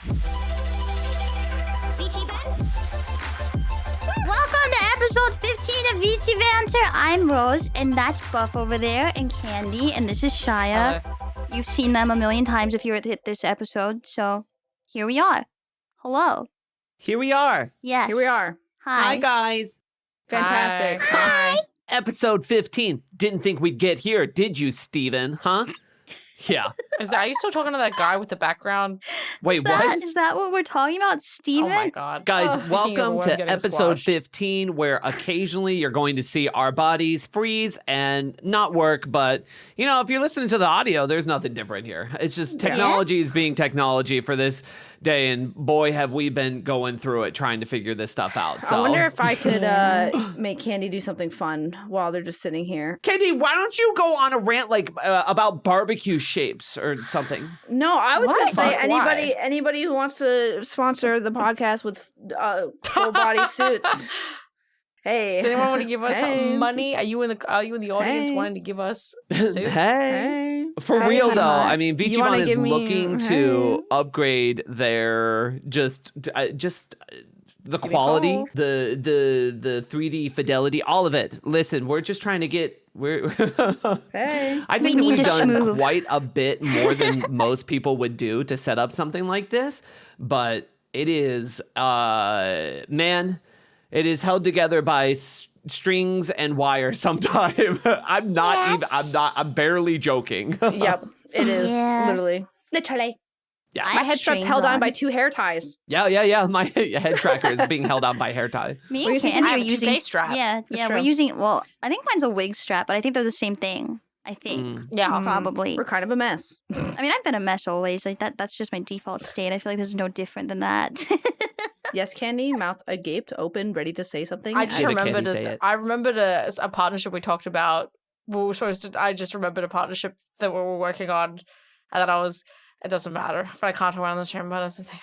Welcome to episode 15 of VchiBanter. I'm Rose, and that's Buff over there, and Candii, and this is Shia. Hello. You've seen them a million times if you were to hit this episode, so here we are. Hello. Here we are. Yes. Here we are. Hi. Hi, guys. Fantastic. Hi. Episode 15. Didn't think we'd get here, did you, Steven? Huh? Yeah. Are you still talking to that guy with the background? Wait, what? Is that what we're talking about, Steven? Oh my god. Guys, Speaking of welcome one to getting episode squashed. 15, where occasionally you're going to see our bodies freeze and not work. But, you know, if you're listening to the audio, there's nothing different here. It's just technology is being technology for this day. And boy, have we been going through it trying to figure this stuff out. So I wonder if I could make Candii do something fun while they're just sitting here. Candii, why don't you go on a rant like about barbecue shapes or something? No, I was going to say Fuck, anybody who wants to sponsor the podcast with full body suits. Hey, Does anyone want to give us Hey. money? Are you in the audience Hey. wanting to give us a suit? Hey. For Hey. real though, Hey. I mean, You wanna VchiBan is give me- looking to upgrade their just the quality, call. the 3D fidelity, all of it. Listen, we're just trying to get Hey. I We think that need we've to done schmoove. quite a bit more than most people would do to set up something like this, but it is man, it is held together by strings and wire sometime. I'm barely joking. Yep, it is Yeah. literally. Literally. Yeah. I My have head strap's strings held on by 2 hair ties. Yeah. My head tracker is being held on by hair tie. Me What do and you think? Candii I are have a using toothpaste strap. Yeah, That's we're true. using. Well, I think mine's a wig strap, but I think they're the same thing. I think Yeah. probably. We're kind of a mess. I mean, I've been a mess always. Like that's just my default state. I feel like this is no different than that. Yes, Candii, mouth agape, open, ready to say something. I just Did remembered Candii say it? I remembered a partnership we talked about. We were supposed to. I just remembered a partnership that we were working on, and then it doesn't matter, but I can't talk about it on the stream. But that's the thing.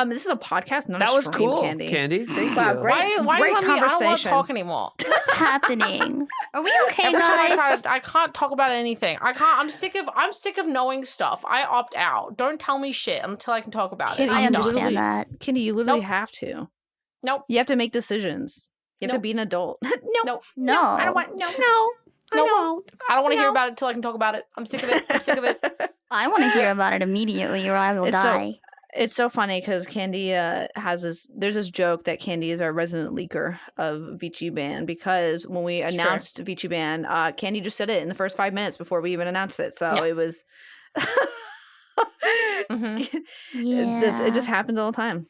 This is a podcast, not That a was stream, cool, Candii. Candii. Thank Wow, you. great. Why are you letting me? I don't want to conversation. talk anymore. What's happening? Are we okay, Every time guys? I can't talk about anything. I can't. I'm sick of knowing stuff. I opt out. Don't tell me shit until I can talk about it. Candii, I I'm done. understand that. Candii, you literally Nope. have to. Nope. You have to make decisions. You have to Nope. be an adult. Nope. No. I don't want. No. I won't. I don't want to hear about it until I can talk about it. I'm sick of it. I'm sick of it. I want to hear about it immediately, or I will It's so- die. It's so funny because Candii has this. There's this joke that Candii is our resident leaker of VchiBan because when we It's true. announced VchiBan, Candii just said it in the first 5 minutes before we even announced it. So Yeah. it was. Mhm. Yeah. It just happens all the time.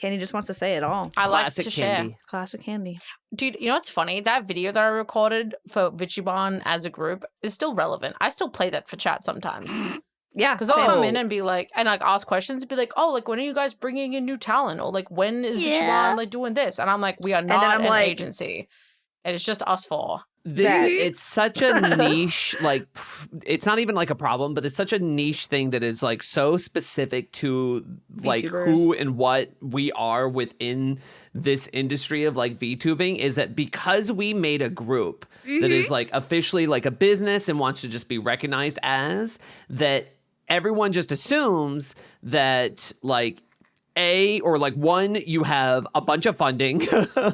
Candii just wants to say it all. I like Classic to share. Candii. Classic Candii. Dude, you know what's funny? That video that I recorded for VchiBan as a group is still relevant. I still play that for chat sometimes. Yeah, Because I'll same. come in and be like, and like ask questions and be like, oh, like when are you guys bringing in new talent? Or like when is Yeah. VchiBan like doing this? And I'm like, we are then not I'm an like- agency. And it's just us four. That- It's such a niche, like, it's not even like a problem, but it's such a niche thing that is like so specific to like VTubers. who and what we are within this industry of like VTubing, is that because we made a group that is like officially like a business and wants to just be recognized as that, everyone just assumes that like one, you have a bunch of funding, Yeah.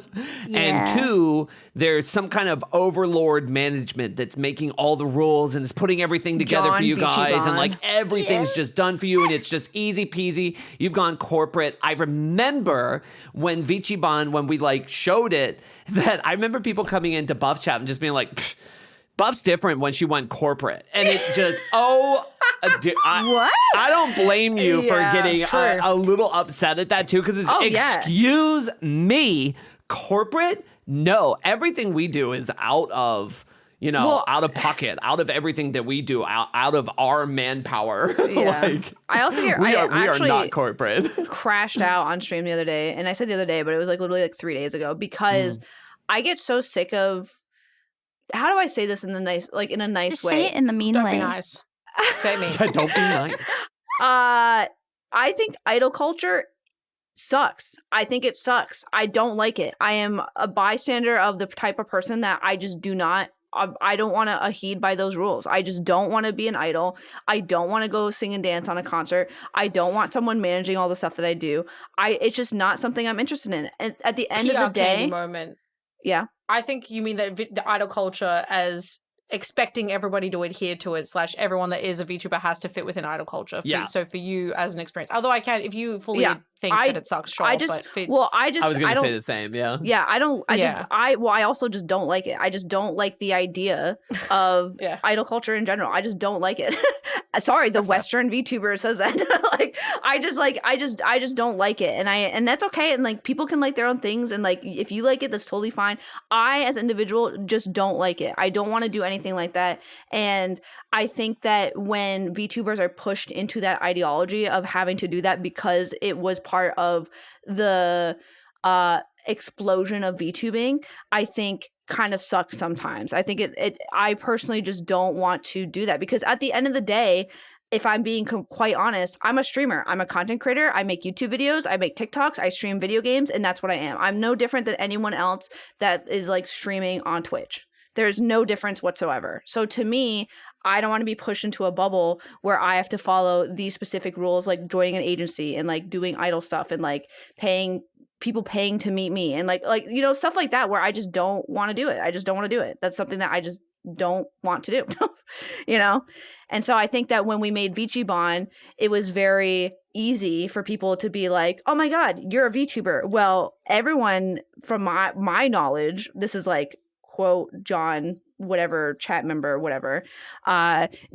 and two, there's some kind of overlord management that's making all the rules and is putting everything together for John you guys, and VchiBan. like everything's just done for you, and it's just easy peasy. You've gone corporate. I remember when VchiBan, when we like showed it, that I remember people coming into Buff chat and just being like, "Pfft, Buff's different when she went corporate," and it just What? I don't blame you for Yeah, getting it's true. a little upset at that too, because it's Oh, yeah. excuse me, corporate? No, everything we do is out of, you know, Well- out of pocket, out of everything that we do, out of our manpower. Yeah. Like, I also hear we I are actually not corporate. crashed out on stream the other day, and I said the other day, but it was like literally like 3 days ago because I get so sick of. How do I say this in a nice Just way? say it in the mean Don't way. be nice. Say me. Yeah, don't be nice. I think idol culture sucks. I think it sucks. I don't like it. I am a bystander of the type of person that I just do not I don't want to heed by those rules. I just don't want to be an idol. I don't want to go sing and dance on a concert. I don't want someone managing all the stuff that I do. It's just not something I'm interested in. And at the end of the day, moment. Yeah. I think you mean the idol culture as expecting everybody to adhere to it / everyone that is a VTuber has to fit within idol culture. So for you as an experience, although I can't, if you fully think that it sucks, sure. I was going to say the same. Yeah. I also just don't like it. I just don't like the idea of idol culture in general. I just don't like it. Sorry, the Western VTuber says that. I just don't like it. And that's okay. And like people can like their own things. And like if you like it, that's totally fine. I as an individual just don't like it. I don't want to do anything like that. And I think that when VTubers are pushed into that ideology of having to do that because it was part of the explosion of VTubing, I think kind of sucks sometimes. I think I personally just don't want to do that because at the end of the day, if I'm being quite honest, I'm a streamer. I'm a content creator. I make YouTube videos. I make TikToks. I stream video games, and that's what I am. I'm no different than anyone else that is like streaming on Twitch. There's no difference whatsoever. So to me, I don't want to be pushed into a bubble where I have to follow these specific rules, like joining an agency and like doing idol stuff and like paying to meet me and like stuff like that where I just don't want to do it. I just don't want to do it. That's something that I just don't want to do. And so I think that when we made VchiBan, it was very easy for people to be like, oh my God, you're a VTuber. Well, everyone from my knowledge, this is like quote John whatever chat member whatever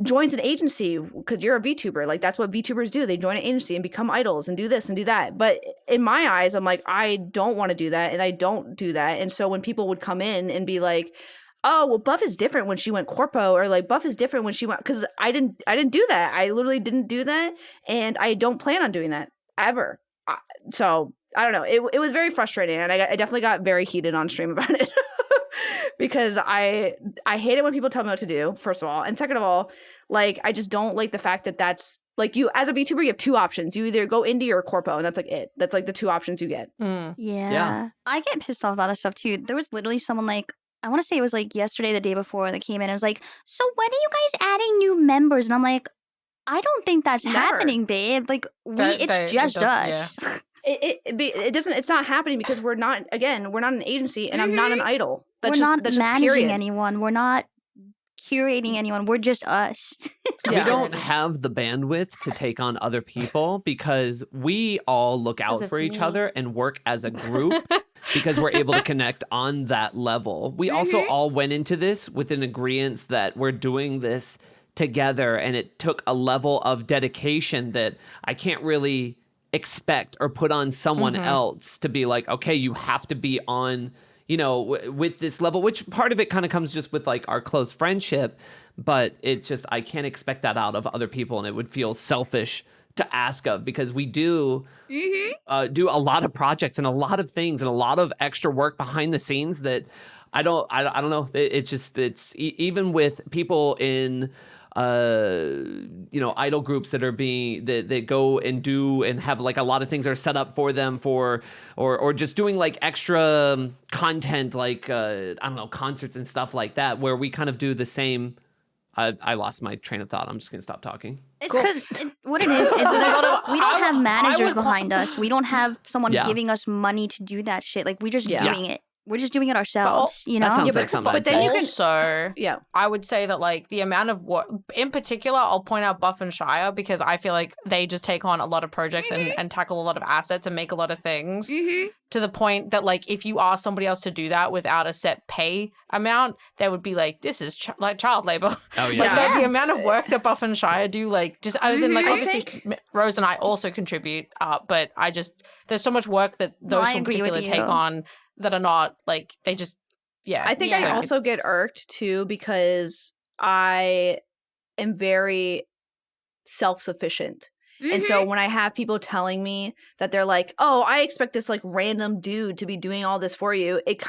joins an agency because you're a VTuber. Like that's what VTubers do. They join an agency and become idols and do this and do that. But in my eyes, I'm like, I don't want to do that and I don't do that. And so when people would come in and be like, oh well, Buff is different when she went corpo, or like Buff is different when she went, because I didn't do that. I literally didn't do that, and I don't plan on doing that ever. So I don't know. It was very frustrating, and I definitely got very heated on stream about it. Because I hate it when people tell me what to do, first of all. And second of all, like, I just don't like the fact that that's, like, you, as a VTuber, you have two options. You either go indie or corpo, and that's, like, it. That's, like, the two options you get. Yeah. I get pissed off about that stuff, too. There was literally someone, like, I want to say it was, like, yesterday, the day before, that came in and was like, so when are you guys adding new members? And I'm like, I don't think that's happening, babe. Like, it's just us. Yeah. It doesn't. It's not happening because we're not an agency, and I'm not an idol. We're not managing anyone. We're not curating anyone. We're just us. We don't have the bandwidth to take on other people because we all look out for each other and work as a group because we're able to connect on that level. We also all went into this with an agreement that we're doing this together, and it took a level of dedication that I can't really expect or put on someone else to be like, okay, you have to be on, with this level, which part of it kind of comes just with like our close friendship, but it's just, I can't expect that out of other people, and it would feel selfish to ask of, because we do do a lot of projects and a lot of things and a lot of extra work behind the scenes that I don't know. It's even with people in idol groups that are that go and do and have like a lot of things that are set up for them or just doing like extra content, like concerts and stuff like that, where we kind of do the same. I lost my train of thought. I'm just gonna stop talking. It's because what it is, we don't have managers behind us. We don't have someone giving us money to do that shit. Like, we're just doing it. We're just doing it ourselves, That sounds like something. But then you can also, I would say that like the amount of work, in particular, I'll point out Buff and Shia, because I feel like they just take on a lot of projects and tackle a lot of assets and make a lot of things to the point that like if you ask somebody else to do that without a set pay amount, they would be like, this is like child labor. Oh yeah. Like the amount of work that Buff and Shia do, like just I was in like obviously Rose and I also contribute, but I just there's so much work that those in particular take on that are not like they just I think I also get irked too because I am very self-sufficient. And so when I have people telling me that they're like, oh, I expect this like random dude to be doing all this for you, it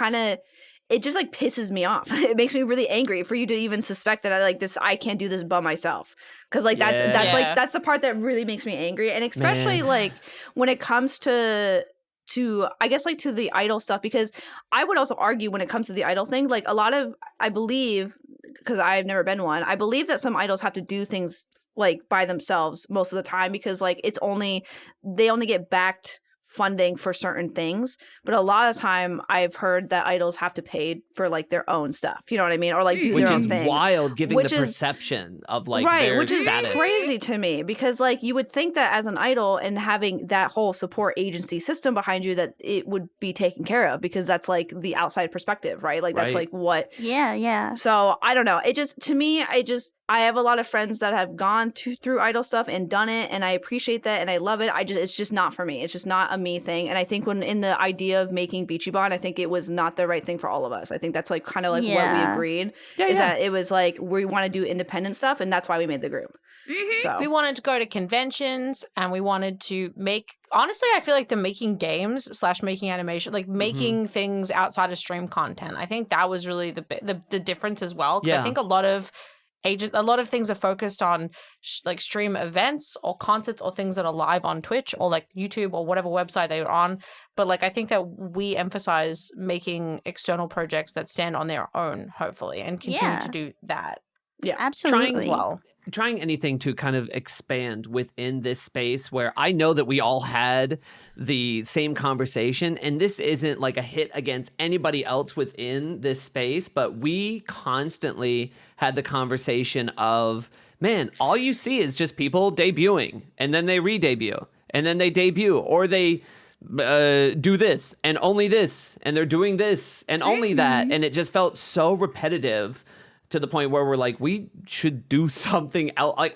just like pisses me off. It makes me really angry for you to even suspect that I can't do this by myself. Cause like that's the part that really makes me angry. And especially like when it comes to to the idol stuff, because I would also argue when it comes to the idol thing, like a lot of, I believe, because I've never been one, I believe that some idols have to do things like by themselves most of the time, because like they only get backed funding for certain things, but a lot of time I've heard that idols have to pay for like their own stuff, you know what I mean, or like do their own thing, which is wild, given which the is, perception of like right, their which is status. crazy to me, because like you would think that as an idol and having that whole support agency system behind you, that it would be taken care of, because that's like the outside perspective, right? Like that's like what. Yeah. So I don't know. It just, to me, I have a lot of friends that have gone through idol stuff and done it, and I appreciate that and I love it. It's just not for me. It's just not a me thing. And I think when in the idea of making VchiBan, I think it was not the right thing for all of us. I think that's like kind of like what we agreed is that it was like we want to do independent stuff, and that's why we made the group. So we wanted to go to conventions, and we wanted to make, honestly, I feel like the making games / making animation, like making things outside of stream content, I think that was really the difference as well, because I think a lot of things are focused on like stream events or concerts or things that are live on Twitch or like YouTube or whatever website they're on. But like I think that we emphasize making external projects that stand on their own, hopefully, and continue to do that. Yeah, absolutely. Trying anything to kind of expand within this space, where I know that we all had the same conversation, and this isn't like a hit against anybody else within this space, but we constantly had the conversation of, man, all you see is just people debuting, and then they re-debut, and then they debut, or they do this and only this, and they're doing this and only that, and it just felt so repetitive, to the point where we're like, we should do something else. Like,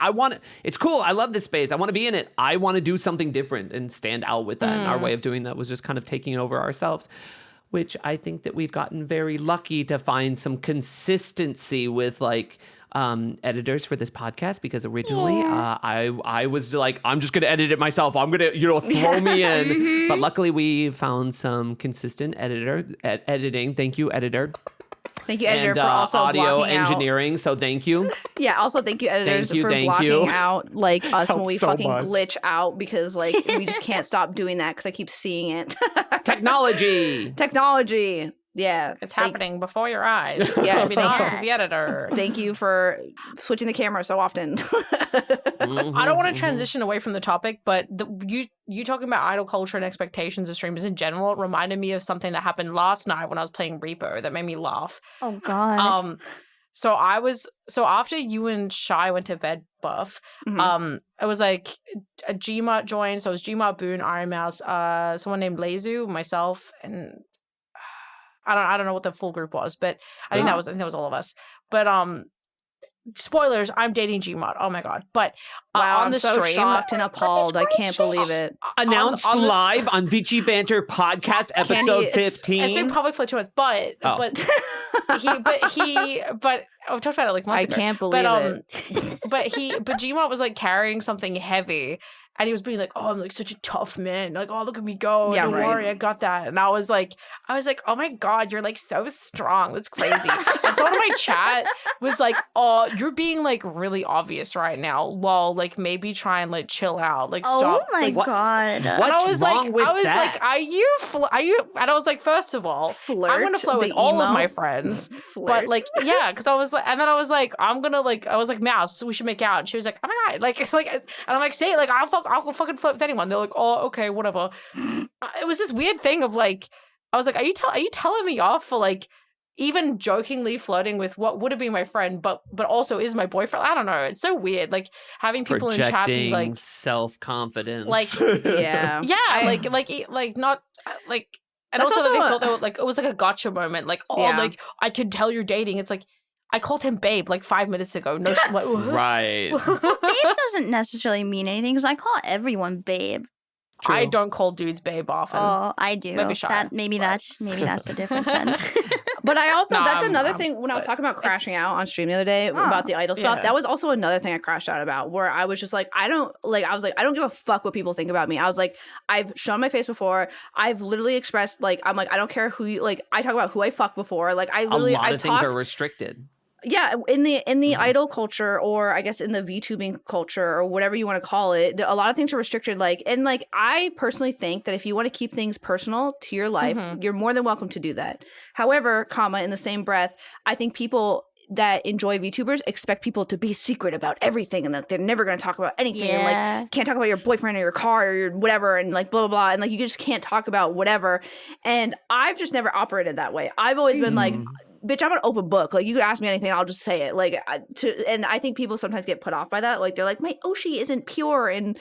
it's cool. I love this space. I want to be in it. I want to do something different and stand out with that. And our way of doing that was just kind of taking over ourselves, which I think that we've gotten very lucky to find some consistency with, like, editors for this podcast, because originally I was like, I'm just going to edit it myself. I'm going to, throw me in. But luckily we found some consistent editing. Thank you, editor. Thank you, editor, and, for also audio blocking engineering. So thank you. Yeah, also thank you, editors, for blocking out like us when we fucking glitch out, because like we just can't stop doing that because I keep seeing it. Technology. Yeah, it's happening before your eyes. Yeah, maybe not because the editor. Thank you for switching the camera so often. I don't want to transition away from the topic, but you talking about idol culture and expectations of streamers in general reminded me of something that happened last night when I was playing Reaper that made me laugh. Oh God. So after you and Shy went to bed, Buff, it was like a Gmart joined. So it was Gmart, Boone, Iron Mouse, someone named Lazu, myself, and I don't know what the full group was, but I think that was all of us. But spoilers, I'm dating Gmod. Oh my god. But wow, on the I'm so stream, shocked and appalled. I can't believe it. Announced live on VchiBanter podcast episode 15. It's been public for 2 months, but I've talked about it like months ago. I can't believe it. But Gmod was like carrying something heavy. And he was being like, "Oh, I'm like such a tough man. Like, oh, look at me go. Yeah, don't worry, I got that." And I was like, "Oh my god, you're like so strong. That's crazy." And someone in my chat was like, "Oh, you're being like really obvious right now. Lol, like maybe try and like chill out. Like stop." Oh my god. What's wrong with that? Like, are you? And I was like, first of all, I'm gonna flow with all of my friends. But like, yeah, because I was like, and then I was like, Mouse, we should make out. And she was like, "Oh my god," like, and I'm like, "Say it, like, I'll go fucking flirt with anyone." They're like, "Oh, okay, whatever." It was this weird thing of like, I was like, are you telling me off for like even jokingly flirting with what would have been my friend, but also is my boyfriend? I don't know. It's so weird. Like having people in chat be like self-confidence. Like yeah. like not like, and also they thought they were like, it was like a gotcha moment. Like, like I could tell you're dating. It's like, I called him babe like 5 minutes ago. No, right. Babe doesn't necessarily mean anything, because I call everyone babe. True. I don't call dudes babe often. Oh, I do. Maybe shy, maybe that's the difference then. But I also, that's another thing when I was talking about crashing out on stream the other day about the idol stuff. That was also another thing I crashed out about, where I was just like, I don't give a fuck what people think about me. I was like, I've shown my face before. I've literally expressed, like, I'm like, I don't care who you, like, I talk about who I fuck before. Like, I literally, a lot of things are restricted. Yeah, in the idol culture, or I guess in the VTubing culture, or whatever you want to call it, a lot of things are restricted. Like, and like, I personally think that if you want to keep things personal to your life, you're more than welcome to do that. However, in the same breath, I think people that enjoy VTubers expect people to be secret about everything, and that they're never going to talk about anything. And like, can't talk about your boyfriend or your car or your whatever, and like blah blah blah, and like you just can't talk about whatever. And I've just never operated that way. I've always been like, bitch, I'm an open book. Like, you could ask me anything, I'll just say it. Like, and I think people sometimes get put off by that. Like, they're like, my Oshi isn't pure, and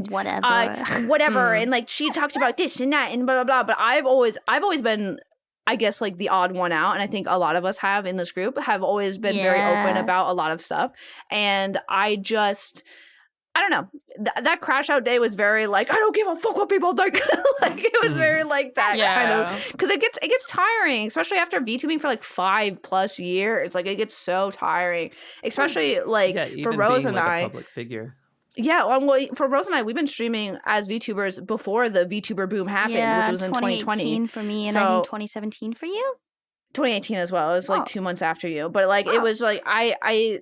whatever, and like she talked about this and that and blah blah blah. But I've always been, I guess, like the odd one out, and I think a lot of us have in this group have always been very open about a lot of stuff. And I don't know. That crash out day was very like, I don't give a fuck what people think. Like, it was very like that kind of, because it gets tiring, especially after VTubing for like 5+ years. Like, it gets so tiring, especially like for Rose and I. A public figure. Yeah, well, for Rose and I, we've been streaming as VTubers before the VTuber boom happened, which was in 2020 for me, and I think 2017 for you. 2018 as well. It was like 2 months after you, but like it was like we've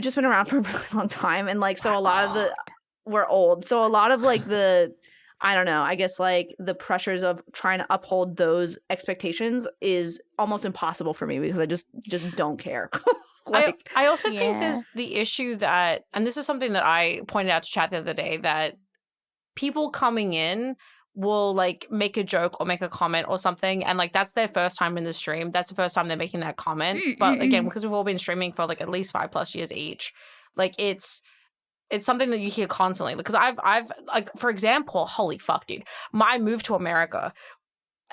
just been around for a really long time, and like, so a lot of we're old, so a lot of like I don't know, I guess like the pressures of trying to uphold those expectations is almost impossible for me, because I just don't care. Like, I also think there's the issue that, and this is something that I pointed out to chat the other day, that people coming in will like make a joke or make a comment or something, and like that's their first time in the stream. That's the first time they're making that comment. But again, because we've all been streaming for like at least 5+ years each, like it's something that you hear constantly. Because I've like, for example, holy fuck, dude, my move to America.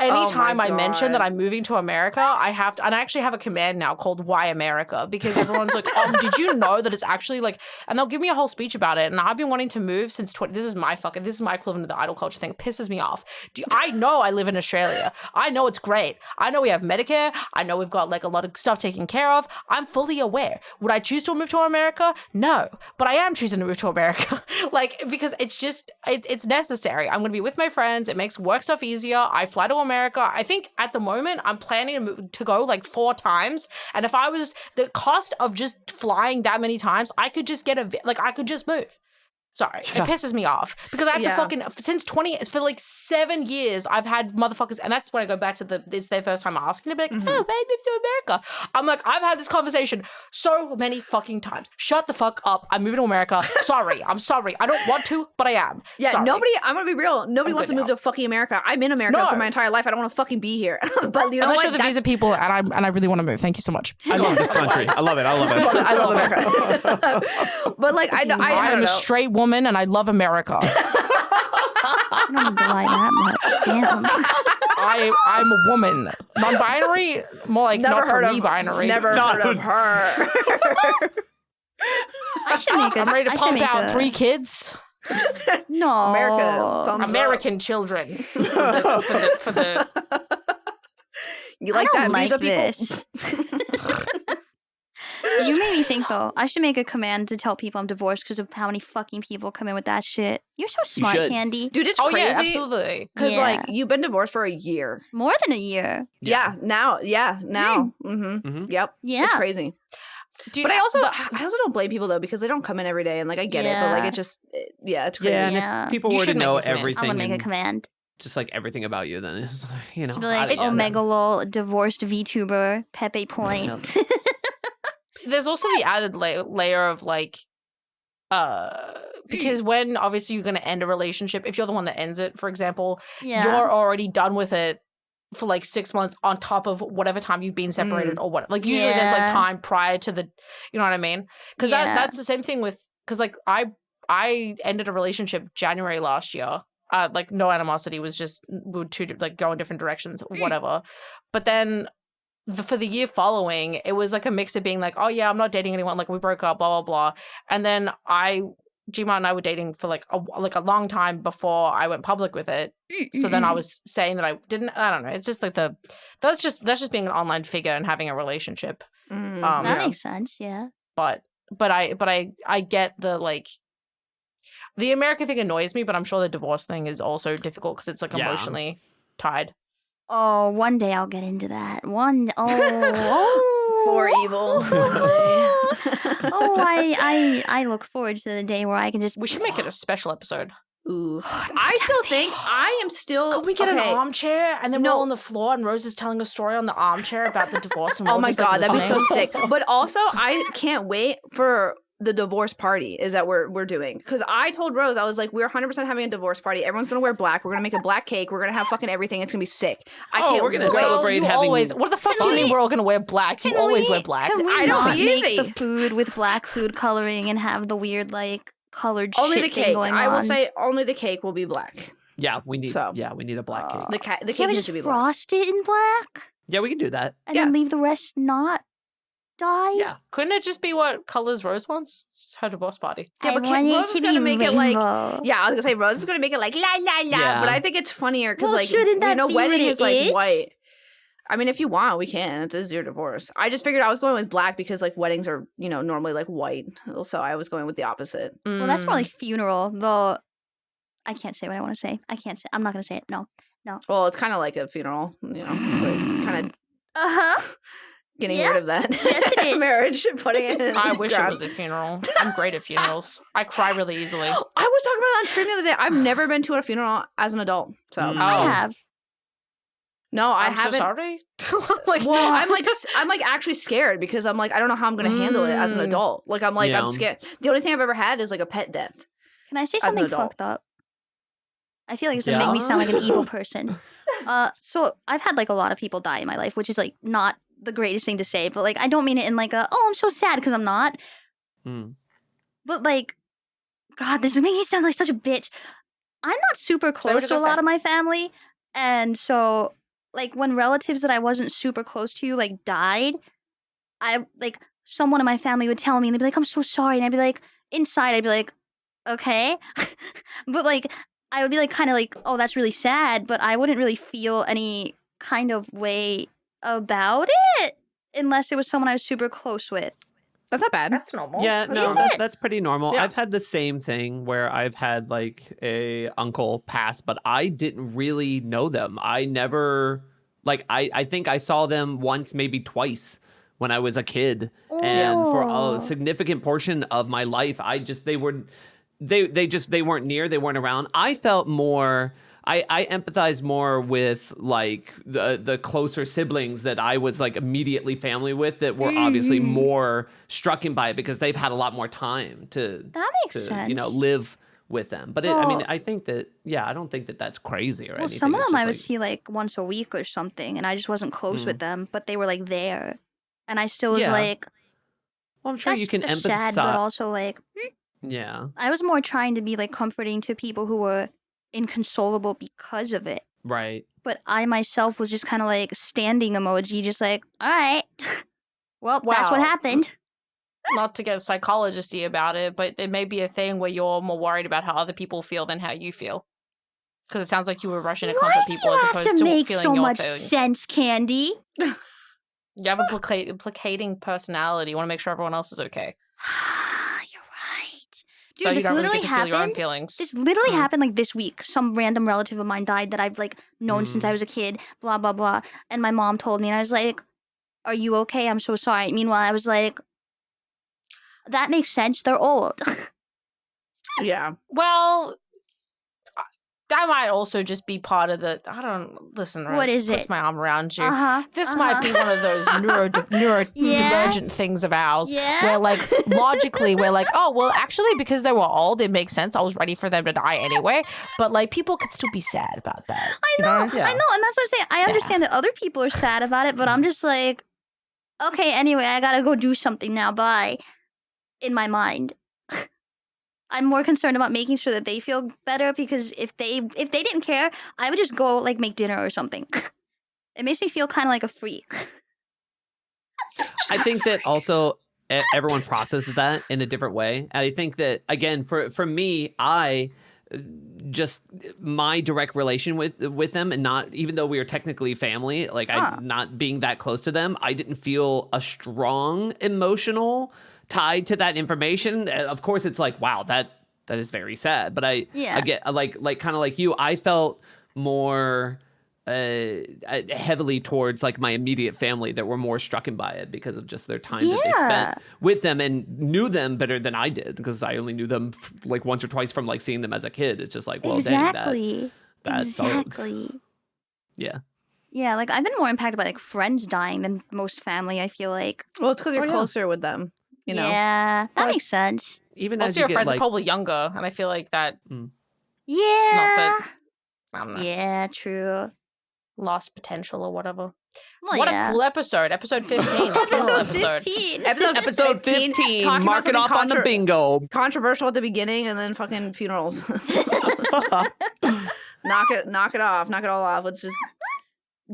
Anytime I mention that I'm moving to America, I have to, and I actually have a command now called Why America, because everyone's like, did you know that it's actually like, and they'll give me a whole speech about it. And I've been wanting to move since this is my equivalent of the idol culture thing. It pisses me off. I know I live in Australia. I know it's great. I know we have Medicare. I know we've got like a lot of stuff taken care of. I'm fully aware. Would I choose to move to America? No, but I am choosing to move to America. Like, because it's just, it's necessary. I'm going to be with my friends. It makes work stuff easier. I fly to America. I think at the moment I'm planning to go like 4 times, and if I was the cost of just flying that many times, I could just get I could just move. Sorry, it pisses me off, because I have to for like 7 years I've had motherfuckers, and that's when I go back to it's their first time asking. They're like, oh, babe, move to America. I'm like, I've had this conversation so many fucking times. Shut the fuck up. I'm moving to America. Sorry. I'm sorry. I don't want to, but I am. Yeah, sorry. I'm gonna be real. Nobody wants to move to fucking America. I'm in America for my entire life. I don't want to fucking be here. But you know, unless you're the visa people, and I really want to move. Thank you so much. I love this country. I love it. I love America. But like, I am a straight woman, and I love America. I don't need to lie that much. Damn. I'm a woman. Non-binary? More like never not for me binary. Never heard of her. I'm ready to pump out 3 kids. No. American children. For the You like I don't that like visa this. You made me think, though. I should make a command to tell people I'm divorced because of how many fucking people come in with that shit. You're so smart, Candii. Dude, it's crazy. Yeah, absolutely. Because, like, you've been divorced for a year. More than a year. Yeah, now. Mm-hmm. Yep. Yeah. It's crazy. Dude, but I also don't blame people, though, because they don't come in every day, and, like, I get it, but, like, it just, it's crazy. Yeah, and if people were to know everything. I'm going to make a command. Just like everything about you, then it's like, you know. Be like, Omega Lol, divorced VTuber, Pepe Point. There's also the added layer of like, because when obviously you're going to end a relationship, if you're the one that ends it, for example, you're already done with it for like 6 months on top of whatever time you've been separated or what. Like usually there's like time prior to the, you know what I mean? Because that's the same thing with, because like I ended a relationship January last year. Like no animosity, was just we would like go in different directions, whatever. But then for the year following, it was like a mix of being like, oh yeah, I'm not dating anyone, like we broke up, blah blah blah. And then GMart and I were dating for like a long time before I went public with it. So then I was saying that I don't know. It's just like that's just being an online figure and having a relationship. That makes sense, yeah. But I get the like. The American thing annoys me, but I'm sure the divorce thing is also difficult because it's like emotionally tied. Oh, one day I'll get into that. for evil. I look forward to the day where I can just. We should make it a special episode. Ooh. I still think I am still. Can we get an armchair and then we're all on the floor and Rose is telling a story on the armchair about the divorce? And oh my god, that'd be so listening? sick. But also, I can't wait for the divorce party is that we're doing, because I told Rose, I was like, we're 100% having a divorce party. Everyone's gonna wear black. We're gonna make a black cake. We're gonna have fucking everything. It's gonna be sick. I can't. We're gonna wait. celebrate having. Always. What the fuck do you mean we're all gonna wear black? You always wear black. Can we I don't not make easy. the food with black food coloring and have the weird like colored Only shit the thing cake. going I will on? say only the cake will be black. Yeah, we need. So. Yeah, we need a black cake. The Can cake we needs just to be black. frost it in black Yeah, we can do that. and then leave the rest not dye? Yeah. Couldn't it just be what colors Rose wants? It's her divorce party. Yeah, I but want Rose it is to gonna be make it like. rainbow. Yeah, I was gonna say Rose is gonna make it like la la la, Yeah. but I think it's funnier because Well, like shouldn't that be wedding what is it like is? white. I mean, if you want, we can. It is your divorce. I just figured I was going with black because like weddings are normally like white, so I was going with the opposite. Well, that's more like funeral, though. I can't say what I want to say. I can't say. I'm not gonna say it. No. Well, it's kind of like a funeral, it's like kind of Uh huh. getting Yeah. rid of that. Yes, it is. Marriage, putting it in. I wish it ground. was a funeral. I'm great at funerals. I cry really easily. I was talking about it on stream the other day. I've never been to a funeral as an adult, so I have. no, I I'm haven't. so sorry. Like, Well, I'm like actually scared because I'm like I don't know how I'm gonna handle it as an adult. Like I'm Yeah. scared. The only thing I've ever had is like a pet death. Can I say As an something adult. fucked up? I feel like this would make me sound like an evil person. So I've had like a lot of people die in my life, which is like not the greatest thing to say, but like I don't mean it in like a I'm so sad, because I'm not. Mm. But like, God, this is making me sound like such a bitch. I'm not super what close you're to a gonna lot say. of my family, and so like when relatives that I wasn't super close to like died, I like someone in my family would tell me and they'd be like, "I'm so sorry," and I'd be like, inside I'd be like, "Okay," but like I would be like kind of like, "Oh, that's really sad," but I wouldn't really feel any kind of way about it unless it was someone I was super close with. That's not bad. that's normal. Yeah, That's no, normal. that's pretty normal. Yeah. I've had the same thing where I've had like a uncle pass, but I didn't really know them. I never like I think I saw them once, maybe twice when I was a kid. And for Oh. a significant portion of my life, they weren't near, they weren't around. I felt more I empathize more with like the closer siblings that I was like immediately family with that were obviously more strucken by it because they've had a lot more time to That makes sense. live with them. But I mean, Well- I think that I don't think that that's crazy or Well, anything. some of It's them I just would like- see like once a week or something, and I just wasn't close with them, but they were like there, and I still was Yeah. like, Well, I'm sure that's, you can that's empathize. sad, but also like, Yeah. I was more trying to be like comforting to people who were inconsolable because of it. Right. But I myself was just kind of like standing emoji, just like, all right, well, that's what Wow. happened. Not to get psychologist-y about it, but it may be a thing where you're more worried about how other people feel than how you feel. Because it sounds like you were rushing to Why comfort do people you as have opposed to to make feeling so your much feelings. sense, Candii? You have a placating personality. You want to make sure everyone else is okay. You're right. Dude, So you this don't really literally get to feel your own happened. feelings. This literally Mm. happened like this week. Some random relative of mine died that I've like known since I was a kid, blah, blah, blah. And my mom told me, and I was like, are you okay? I'm so sorry. Meanwhile, I was like, that makes sense. They're old. Yeah. Well, that might also just be part of the. I don't listen. Rose, What is puts it? my arm around you. Uh-huh. This might be one of those neurodivergent Yeah. things of ours, Yeah. where like logically we're like, oh well, actually because they were old, it makes sense. I was ready for them to die anyway. But like people could still be sad about that. I know, and that's what I'm saying. I understand that other people are sad about it, but I'm just like, okay, anyway, I gotta go do something now. Bye. In my mind. I'm more concerned about making sure that they feel better, because if they didn't care, I would just go like make dinner or something. It makes me feel kind of like a freak. I think that also everyone processes that in a different way. And I think that, again, for me, I just my direct relation with them, and not, even though we are technically family, like I not being that close to them, I didn't feel a strong emotional tied to that information. Of course, it's like, wow, that is very sad. But I get like kind of like you, I felt more heavily towards like my immediate family that were more struck by it because of just their time that they spent with them and knew them better than I did, because I only knew them like once or twice from like seeing them as a kid. It's just like, well, dang, that sucks. Yeah. Yeah, like I've been more impacted by like friends dying than most family, I feel like. Well, it's because you're closer with them, you know? Yeah, that makes sense. Even also, as you your get, friends like, are probably younger, and I feel like that. Yeah. Not that. I don't know. Yeah, true. Lost potential or whatever. Well, what a cool episode. Episode 15. Episode 15. Episode 15. Mark it off on the bingo. Controversial at the beginning and then fucking funerals. Knock it off. Knock it all off. Let's just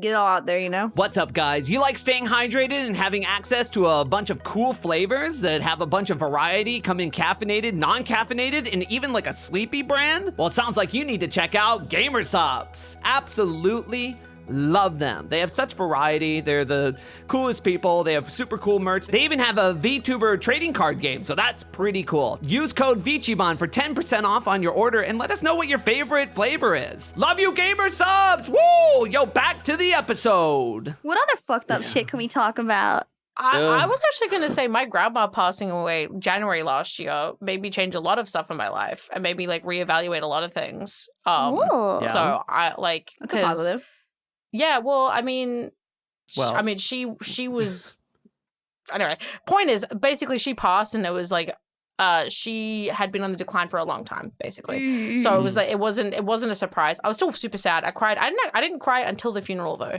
get it all out there, you know? What's up, guys? You like staying hydrated and having access to a bunch of cool flavors that have a bunch of variety, come in caffeinated, non-caffeinated, and even like a sleepy brand? Well, it sounds like you need to check out GamerSupps. Absolutely love them. They have such variety. They're the coolest people. They have super cool merch. They even have a VTuber trading card game, so that's pretty cool. Use code VchiBan for 10% off on your order and let us know what your favorite flavor is. Love you, GamerSupps! Woo! Yo, back to the episode. What other fucked up shit can we talk about? I was actually going to say my grandma passing away January last year made me change a lot of stuff in my life and made me like reevaluate a lot of things. So I like, That's a positive. Yeah, well, I mean, she was. Anyway, point is, basically, she passed, and it was like, she had been on the decline for a long time, basically. So it was like it wasn't a surprise. I was still super sad. I cried. I didn't cry until the funeral though,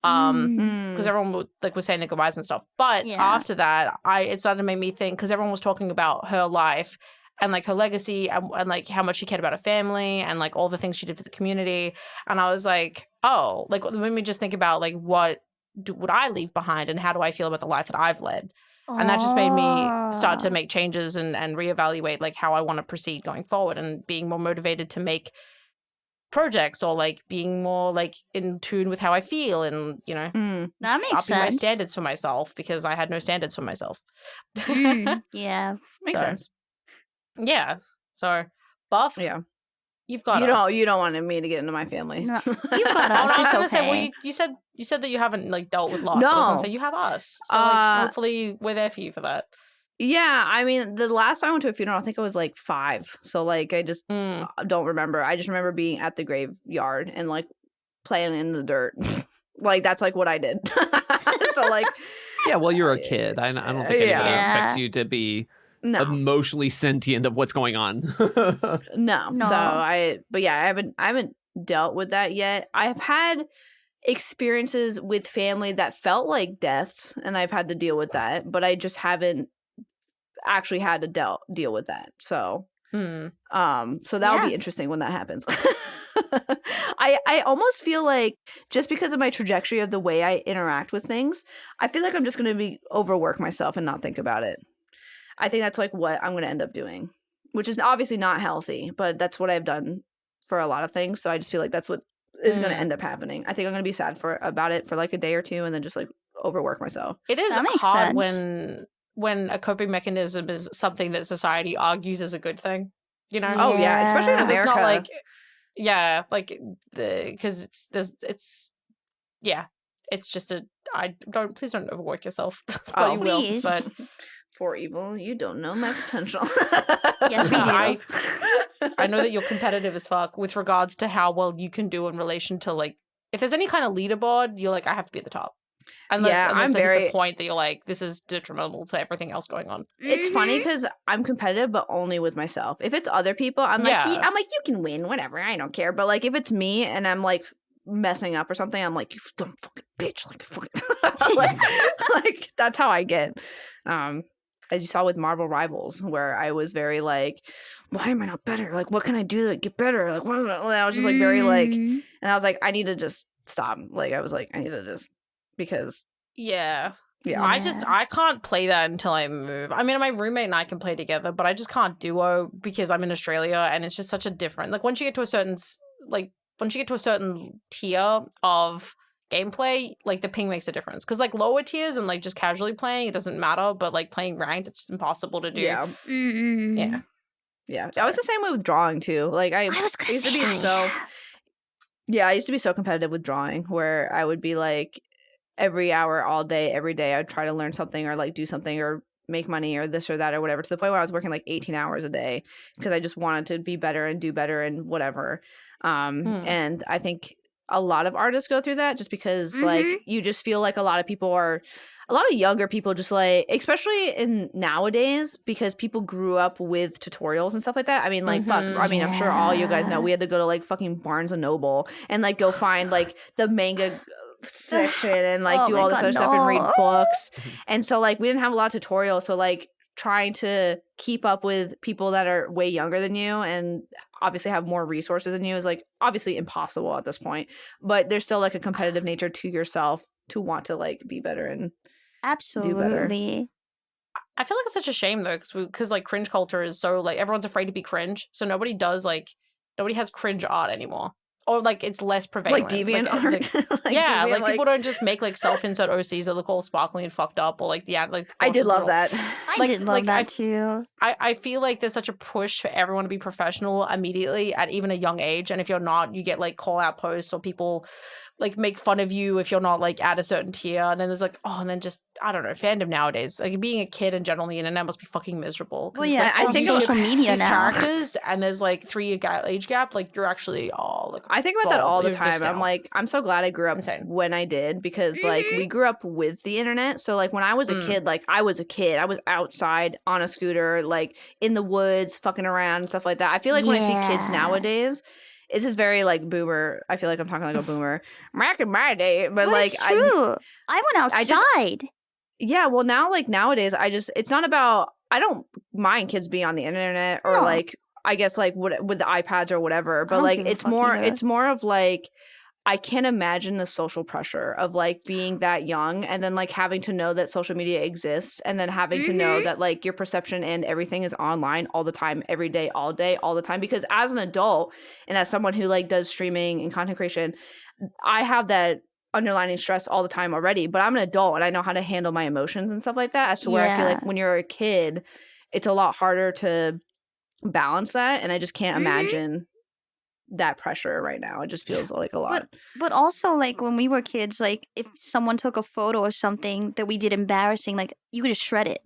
because everyone was saying their goodbyes and stuff. But after that, it started to make me think, because everyone was talking about her life and like her legacy and like how much she cared about her family and like all the things she did for the community. And I was like, oh, like let me just think about like what would I leave behind and how do I feel about the life that I've led? And that just made me start to make changes and reevaluate like how I want to proceed going forward and being more motivated to make projects or like being more like in tune with how I feel and, you know, that makes upping my sense. standards for myself because I had no standards for myself. Yeah. Makes sense. Yeah. So, Buff. Yeah. You've got us. You don't want me to get into my family. No, you've got us. I was gonna it's say, okay. well, you said that you haven't like dealt with loss. No. But I was gonna say you have us. So like, hopefully we're there for you for that. Yeah, I mean, the last time I went to a funeral, I think I was like 5. So like, I just don't remember. I just remember being at the graveyard and like playing in the dirt. Like that's like what I did. So like, yeah, well, you're a kid. I don't think anybody expects you to be emotionally sentient of what's going on. No. So I haven't dealt with that yet. I've had experiences with family that felt like deaths, and I've had to deal with that, but I just haven't actually had to deal with that. So, so that'll be interesting when that happens. I almost feel like just because of my trajectory of the way I interact with things, I feel like I'm just going to be overwork myself and not think about it. I think that's like what I'm going to end up doing, which is obviously not healthy, but that's what I've done for a lot of things. So I just feel like that's what is going to end up happening. I think I'm going to be sad about it for like a day or two and then just like overwork myself. It is hard when a coping mechanism is something that society argues is a good thing, you know? Oh yeah, especially in America. It's not like, because it's just please don't overwork yourself. But you will, but for evil, you don't know my potential. Yes, we do. I know that you're competitive as fuck with regards to how well you can do in relation to like, if there's any kind of leaderboard, you're like, I have to be at the top. Unless it's a point that you're like, this is detrimental to everything else going on. It's funny because I'm competitive, but only with myself. If it's other people, I'm like, you can win, whatever. I don't care. But like, if it's me and I'm like messing up or something, I'm like, you dumb fucking bitch, like fucking, like that's how I get. As you saw with Marvel Rivals, where I was very like, why am I not better? Like, what can I do to get better? Like, what? I was just like very like, and I was like, I need to just stop. Like, I was like, I need to just. Because I can't play that until I move. I mean, my roommate and I can play together, but I just can't duo because I'm in Australia and it's just such a different, like once you get to a certain tier of gameplay, like the ping makes a difference. Because like lower tiers and like just casually playing, it doesn't matter, but like playing ranked, it's impossible to do. Yeah. Mm-hmm. Yeah. I was the same way with drawing too. Like I used to be so Yeah, I used to be so competitive with drawing where I would be like every hour, all day, every day, I'd try to learn something or like do something or make money or this or that or whatever, to the point where I was working like 18 hours a day because I just wanted to be better and do better and whatever. And I think a lot of artists go through that just because like you just feel like a lot of younger people just like, especially in nowadays, because people grew up with tutorials and stuff like that. I mean, like, fuck. I mean, I'm sure all you guys know we had to go to like fucking Barnes and Noble and like go find like the manga section and like do all this other stuff and read books. And so like we didn't have a lot of tutorials. So like trying to keep up with people that are way younger than you and obviously have more resources than you is like obviously impossible at this point. But there's still like a competitive nature to yourself to want to like be better and absolutely do better. I feel like it's such a shame though, because like cringe culture is so like everyone's afraid to be cringe, so nobody has cringe art anymore, or like it's less prevalent. Like deviant art. Like, yeah, deviant, like people don't just make like self-insert OCs that look all sparkly and fucked up, or like I did love that. I did love that too. I feel like there's such a push for everyone to be professional immediately at even a young age, and if you're not, you get like call out posts or people like make fun of you if you're not like at a certain tier, and then there's like and then just I don't know, fandom nowadays, like being a kid and generally the internet must be fucking miserable. Well, yeah, like, I think social media these now. characters and there's like 3 year age gap, like you're actually like I think about that all the time. I'm like, I'm so glad I grew up when I did because like we grew up with the internet. So like when I was a kid, like I was outside on a scooter, like in the woods, fucking around and stuff like that. I feel like when I see kids nowadays, it's just very like boomer. I feel like I'm talking like a boomer. Back in my day, but like it's true. I went outside. Yeah, well now like nowadays it's not about, I don't mind kids being on the internet or like I guess like with the iPads or whatever, but like it's more of like I can't imagine the social pressure of like being that young and then like having to know that social media exists and then having to know that like your perception and everything is online all the time, every day, all day, all the time. Because as an adult and as someone who like does streaming and content creation, I have that underlining stress all the time already, but I'm an adult and I know how to handle my emotions and stuff like that, as to where I feel like when you're a kid, it's a lot harder to balance that. And I just can't imagine that pressure right now. It just feels like a lot. But also like when we were kids, like if someone took a photo of something that we did embarrassing, like you could just shred it.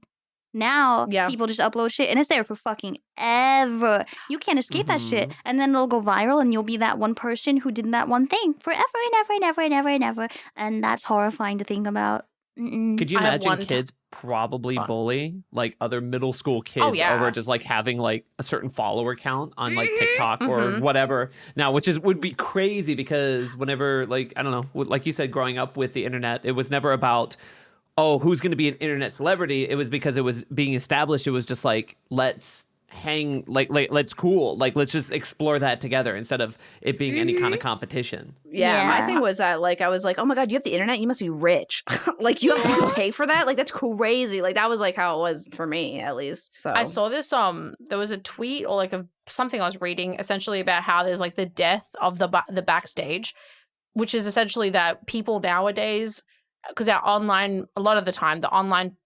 Now people just upload shit and it's there for fucking ever. You can't escape that shit. And then it'll go viral and you'll be that one person who did that one thing forever and ever and ever and ever and ever. And that's horrifying to think about. Could you imagine kids probably bully like other middle school kids over just like having like a certain follower count on like TikTok or whatever now, which would be crazy because whenever like, I don't know, like you said, growing up with the internet, it was never about, who's going to be an internet celebrity. It was because it was being established. It was just like, let's hang, let's cool. Like, let's just explore that together instead of it being any kind of competition. Yeah, my thing was that, like, I was like, oh my God, you have the internet? You must be rich. Like, you have to pay for that? Like, that's crazy. Like, that was, like, how it was for me, at least. So I saw this, there was a tweet or, like, something I was reading, essentially about how there's, like, the death of the backstage, which is essentially that people nowadays, because our online, a lot of the time, the online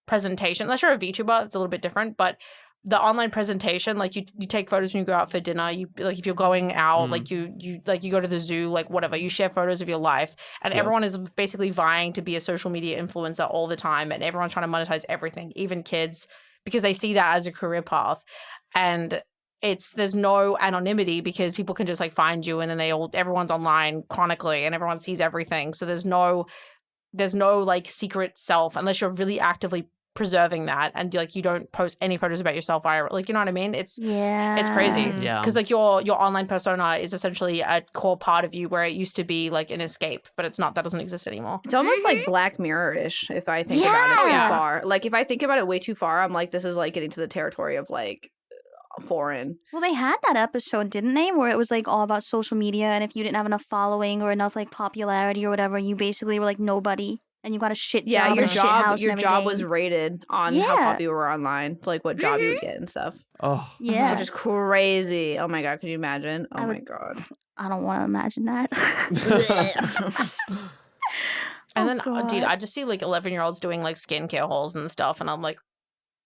presentation, unless you're a VTuber, it's a little bit different, but the online presentation, like you take photos when you go out for dinner, you like if you're going out, like you go to the zoo, like whatever, you share photos of your life, and everyone is basically vying to be a social media influencer all the time, and everyone's trying to monetize everything, even kids, because they see that as a career path. And there's no anonymity because people can just like find you, and then everyone's online chronically and everyone sees everything. So there's no like secret self unless you're really actively preserving that, and like you don't post any photos about yourself like, you know what I mean? It's crazy. Yeah, because like your online persona is essentially a core part of you, where it used to be like an escape, but it's not. That doesn't exist anymore. It's almost like Black Mirror-ish if I think about it too far. Like if I think about it way too far, I'm like, this is like getting to the territory of like foreign. Well, they had that episode, didn't they, where it was like all about social media, and if you didn't have enough following or enough like popularity or whatever, you basically were like nobody. And you got a shit job. Your job was rated on how popular you were online, like what job you would get and stuff. Oh, yeah, which is crazy. Oh my God, can you imagine? Oh my God, I don't want to imagine that. And then, dude, I just see like 11-year-olds doing like skincare hauls and stuff, and I'm like,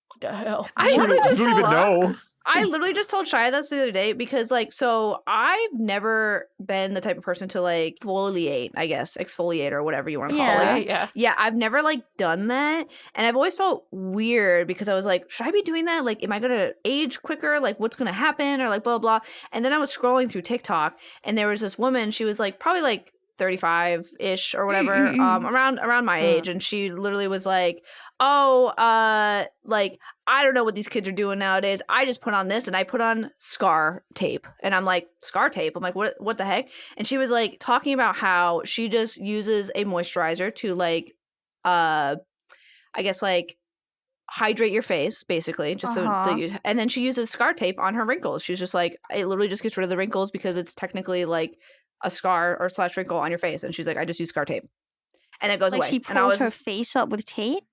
what the hell? I literally I just don't even know. I literally just told Shia this the other day because, like, so I've never been the type of person to, like, exfoliate or whatever you want to call it. Yeah. Yeah, I've never, like, done that. And I've always felt weird because I was like, should I be doing that? Like, am I going to age quicker? Like, what's going to happen? Or, like, blah, blah, blah. And then I was scrolling through TikTok and there was this woman, she was, like, probably, like, 35-ish or whatever, around my age. And she literally was like, like, I don't know what these kids are doing nowadays. I just put on this and I put on scar tape. And I'm like, scar tape? I'm like, what the heck? And she was like talking about how she just uses a moisturizer to like, I guess like hydrate your face basically, just so that you, and then she uses scar tape on her wrinkles. She's just like, it literally just gets rid of the wrinkles because it's technically like a scar or / wrinkle on your face. And she's like, I just use scar tape. And it goes like away. she pulls her face up with tape?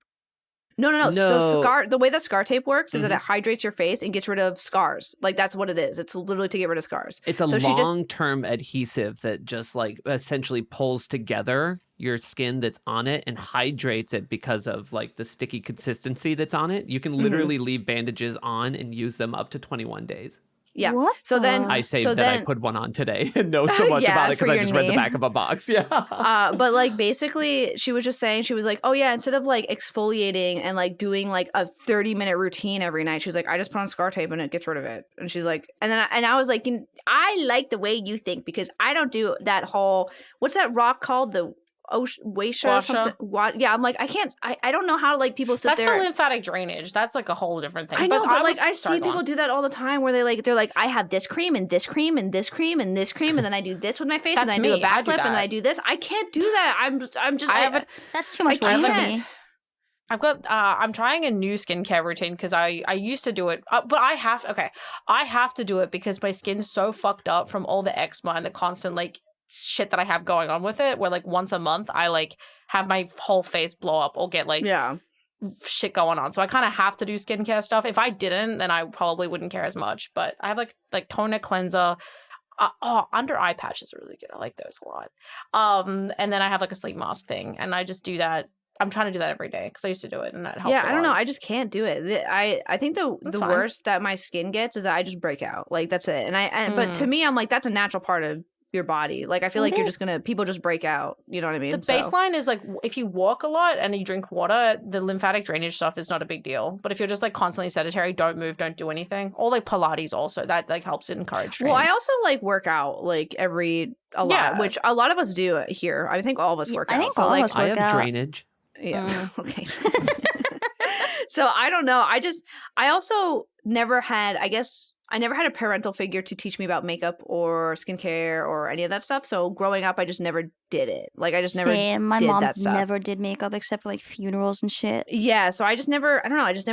No. So the way that scar tape works is that it hydrates your face and gets rid of scars. Like that's what it is. It's literally to get rid of scars. It's a long-term adhesive that just like essentially pulls together your skin that's on it and hydrates it because of like the sticky consistency that's on it. You can literally leave bandages on and use them up to 21 days. Yeah. What so then I saved that I put one on today and know so much about it because I just read the back of a box. Yeah. But like basically she was just saying, she was like, oh yeah, instead of like exfoliating and like doing like a 30-minute routine every night, she was like, I just put on scar tape and it gets rid of it. And she's like, and I was like, I like the way you think because I don't do that whole, what's that rock called? The Washa? Yeah, I'm like, I don't know how like people sit there. That's the lymphatic drainage. That's like a whole different thing. I know, but like I see people do that all the time where they're like, I have this cream and this cream and this cream and this cream and then I do this with my face and then I do a backflip and then I do this. I can't do that. That's too much work for me. I'm trying a new skincare routine because I used to do it, but I have to do it because my skin's so fucked up from all the eczema and the constant like shit that I have going on with it, where like once a month I like have my whole face blow up or get like shit going on. So I kind of have to do skincare stuff. If I didn't, then I probably wouldn't care as much. But I have like toner, cleanser. Under eye patches are really good. I like those a lot. And then I have like a sleep mask thing, and I just do that. I'm trying to do that every day because I used to do it and that helped. Yeah, I don't know. I just can't do it. I think the worst that my skin gets is that I just break out. Like that's it. But to me, I'm like, that's a natural part of your body. Like I feel like people just break out. You know what I mean? The baseline is like if you walk a lot and you drink water, the lymphatic drainage stuff is not a big deal. But if you're just like constantly sedentary, don't move, don't do anything. Or like Pilates also, that like helps encourage drainage. Well, I also like work out like a lot, which a lot of us do here. I think all of us work out. I think all of us work out. I have drainage. Yeah. Okay. So I don't know. I also never had, I never had a parental figure to teach me about makeup or skincare or any of that stuff. So growing up, I just never did it. Like I just never My did mom that stuff. never did makeup except for like funerals and shit. Yeah. So I just never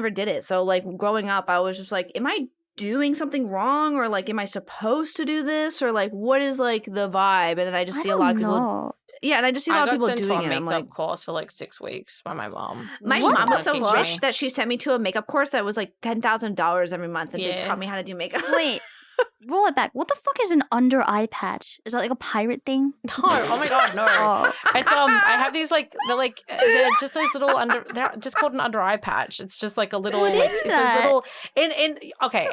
did it. So like growing up, I was just like, am I doing something wrong? Or like, am I supposed to do this? Or like, what is like the vibe? And then I just see a lot of people. Yeah, and I just see a lot of people doing it. I got sent to a I'm makeup like, course for like 6 weeks by my mom. My mom was so rich that she sent me to a makeup course that was like $10,000 every month, and they taught me how to do makeup. Wait, roll it back. What the fuck is an under eye patch? Is that like a pirate thing? No, oh my god, no. It's I have these like they're just those little they're just called an under eye patch. It's just like a little What like is it's that? those little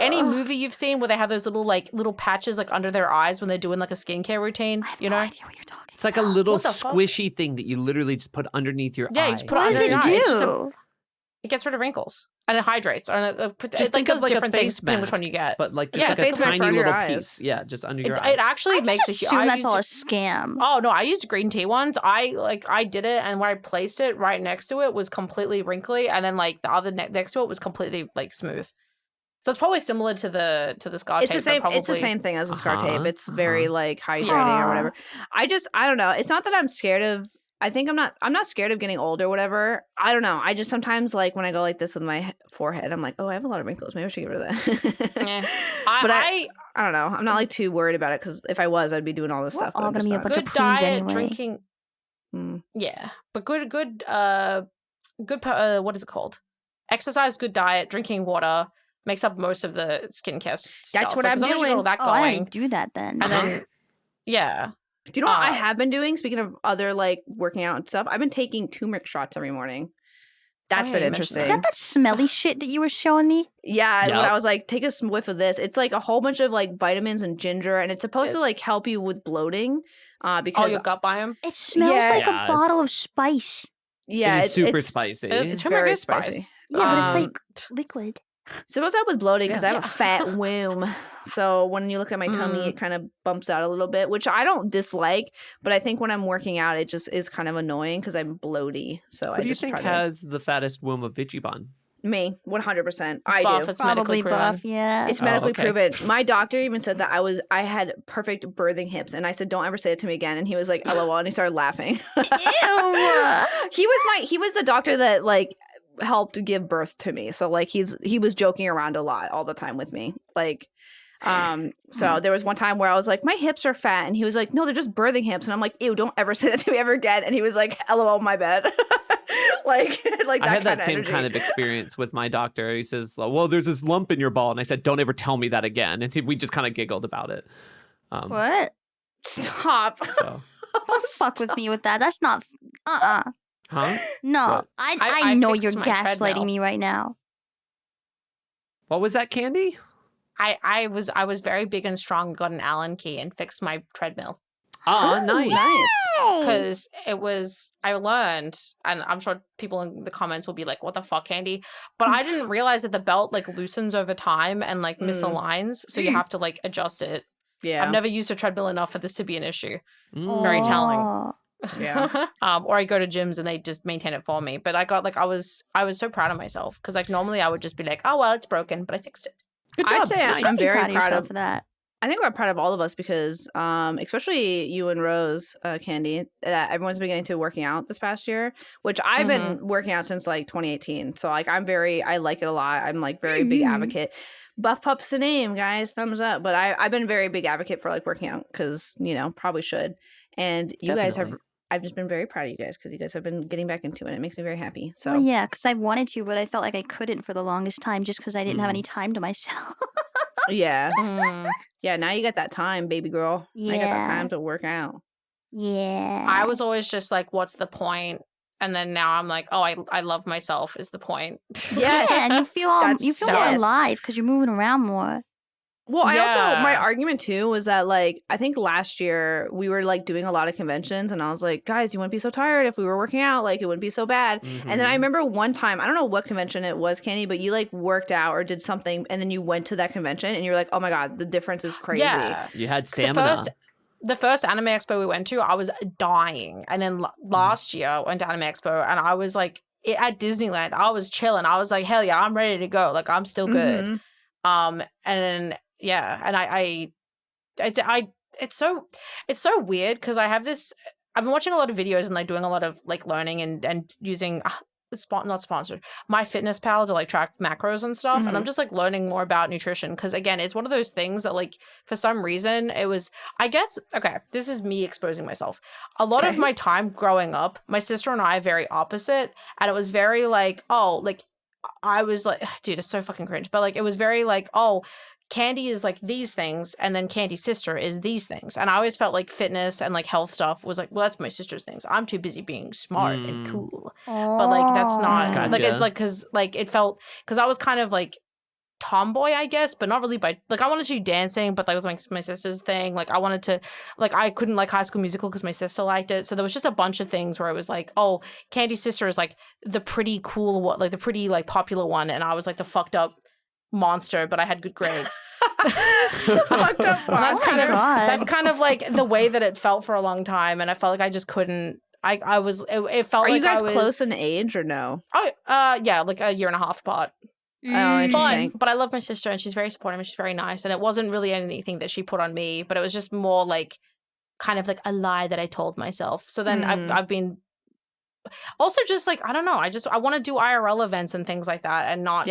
any movie you've seen where they have those little patches like under their eyes when they're doing like a skincare routine, I have you no know? idea what you're talking It's like a little What the fuck? squishy thing that you literally just put underneath your eye. You just put What it does under it your eye. It's just do? it gets rid of wrinkles and it hydrates. And Just it think does of like different a things face depending mask, which one you get. but like just Yeah, like a face mask tiny for under your little eyes. piece. Yeah, just under your eye. It actually I makes just a assume that's used all to- a scam. Oh no, I used green tea ones. I did it, and where I placed it right next to it was completely wrinkly, and then like the other next to it was completely like smooth. So it's probably similar to the scar It's tape. the same. Probably... It's the same thing as the scar tape. Uh-huh, It's very like hydrating or whatever. I don't know. It's not that I'm scared of. I think I'm not scared of getting old or whatever. I don't know. I just sometimes like when I go like this with my forehead, I'm like, oh, I have a lot of wrinkles. Maybe I should get rid of that. Yeah. But I don't know. I'm not like too worried about it because if I was, I'd be doing all this We're stuff. but all I'm gonna just be a not. bunch of good prunes diet, anyway. drinking. Yeah, but good. What is it called? Exercise, good diet, drinking water makes up most of the skincare stuff. That's what Like, I'm as long as you got all doing. that Oh, I going, already do that then. and then yeah. Do you know what I Uh, have been doing? Speaking of other like working out and stuff, I've been taking turmeric shots every morning. That's been you mentioned interesting. Is that smelly shit that you were showing me? Yeah, Yep. when I was like, take a whiff of this. It's like a whole bunch of like vitamins and ginger, and it's supposed to like help you with bloating. Because your gut biome. It smells like Yeah, a bottle it's- of spice. yeah, it is super it's spicy. It's very spicy. spicy. Yeah, but it's Um, like liquid. Suppose that with bloating because I have a Yeah. fat womb. So when you look at my tummy, it kind of bumps out a little bit, which I don't dislike. But I think when I'm working out, it just is kind of annoying because I'm bloaty. So Who I do you just think try to has the fattest womb of VchiBan? me 100%. I Buff, do. it's medically Probably buff, proven. yeah. It's Oh, medically okay. proven. My doctor even said that I had perfect birthing hips, and I said, "Don't ever say it to me again." And he was like, "LOL," and he started laughing. Ew. He was the doctor that like helped give birth to me. So like he was joking around a lot all the time with me. Like so there was one time where I was like, my hips are fat, and he was like, no, they're just birthing hips, and I'm like, ew, don't ever say that to me ever again. And he was like, LOL, my bad. like that I had that kind of same energy. kind of experience with my doctor. He says, well, there's this lump in your ball. And I said, don't ever tell me that again. And we just kind of giggled about it. What? Stop. So, Don't fuck with me with that. That's not. huh? No, What? I I know fixed you're my gaslighting treadmill. me right now. What was that, Candii? I was very big and strong, got an Allen key and fixed my treadmill. Ah, nice. Nice. Because I learned, and I'm sure people in the comments will be like, what the fuck, Candii? But I didn't realize that the belt like loosens over time and like misaligns. So you have to like adjust it. Yeah. I've never used a treadmill enough for this to be an issue. Mm. Very telling. Oh. Yeah. Or I go to gyms and they just maintain it for me. But I got like I was so proud of myself because like normally I would just be like, oh well, it's broken, but I fixed it. Good job. I'd say You should I'm be very proud of proud yourself of for that. I think we're proud of all of us because, especially you and Rose, Candii, that everyone's been getting to working out this past year, which I've been working out since like 2018. So like I like it a lot. I'm like very big advocate. Buff Pup's the name, guys. Thumbs up. But I've been very big advocate for like working out because, probably should. And you guys have, Definitely. I've just been very proud of you guys because you guys have been getting back into it. It makes me very happy. So Well, yeah, because I wanted to, but I felt like I couldn't for the longest time just because I didn't have any time to myself. yeah. Mm. Yeah. Now you got that time, baby girl. Now you got that Yeah. time to work out. Yeah. I was always just like, what's the point? And then now I'm like, oh, I love myself is the point. Yes. Yeah, and you feel That's- more yes. alive because you're moving around more. Well, I also, my Yeah. argument too was that, like, I think last year we were like doing a lot of conventions, and I was like, guys, you wouldn't be so tired if we were working out. Like, it wouldn't be so bad. And then I remember one time, I don't know what convention it was, Candii, but you like worked out or did something, and then you went to that convention, and you're like, oh my God, the difference is crazy. Yeah. You had stamina. The first anime expo we went to, I was dying. And then last year I went to Anime Expo and I was like at Disneyland, I was chilling. I was like, hell yeah, I'm ready to go. Like I'm still good. Mhm. And then yeah, and I it's so weird because I have this. I've been watching a lot of videos and like doing a lot of like learning and using not sponsored MyFitnessPal to like track macros and stuff, and I'm just like learning more about nutrition because again, it's one of those things that like for some reason it was. I guess okay, this is me exposing myself. A lot of my time growing up, my sister and I are very opposite, and it was very like I was like, dude, it's so fucking cringe, but like it was very like Candii is like these things, and then Candii's sister is these things. And I always felt like fitness and like health stuff was like, well, that's my sister's things. I'm too busy being smart and cool. But like that's not like it's Gotcha. like because like it felt because I was kind of like tomboy, I guess, but not really by like I wanted to do dancing, but that was my sister's thing. Like I wanted to like I couldn't like High School Musical because my sister liked it. So there was just a bunch of things where it was like, oh, Candii's sister is like the pretty cool one, like the pretty like popular one, and I was like the fucked up monster, but I had good grades. Fucked up And that's kind of God. that's kind of like the way that it felt for a long time, and I felt like I just couldn't. I was it felt Are like you guys I was, close in age or no? Oh, yeah, like a year and a half apart. Oh, interesting. But I love my sister, and she's very supportive, and she's very nice. And it wasn't really anything that she put on me, but it was just more like kind of like a lie that I told myself. So then I've been also just like I don't know. I want to do IRL events and things like that, and not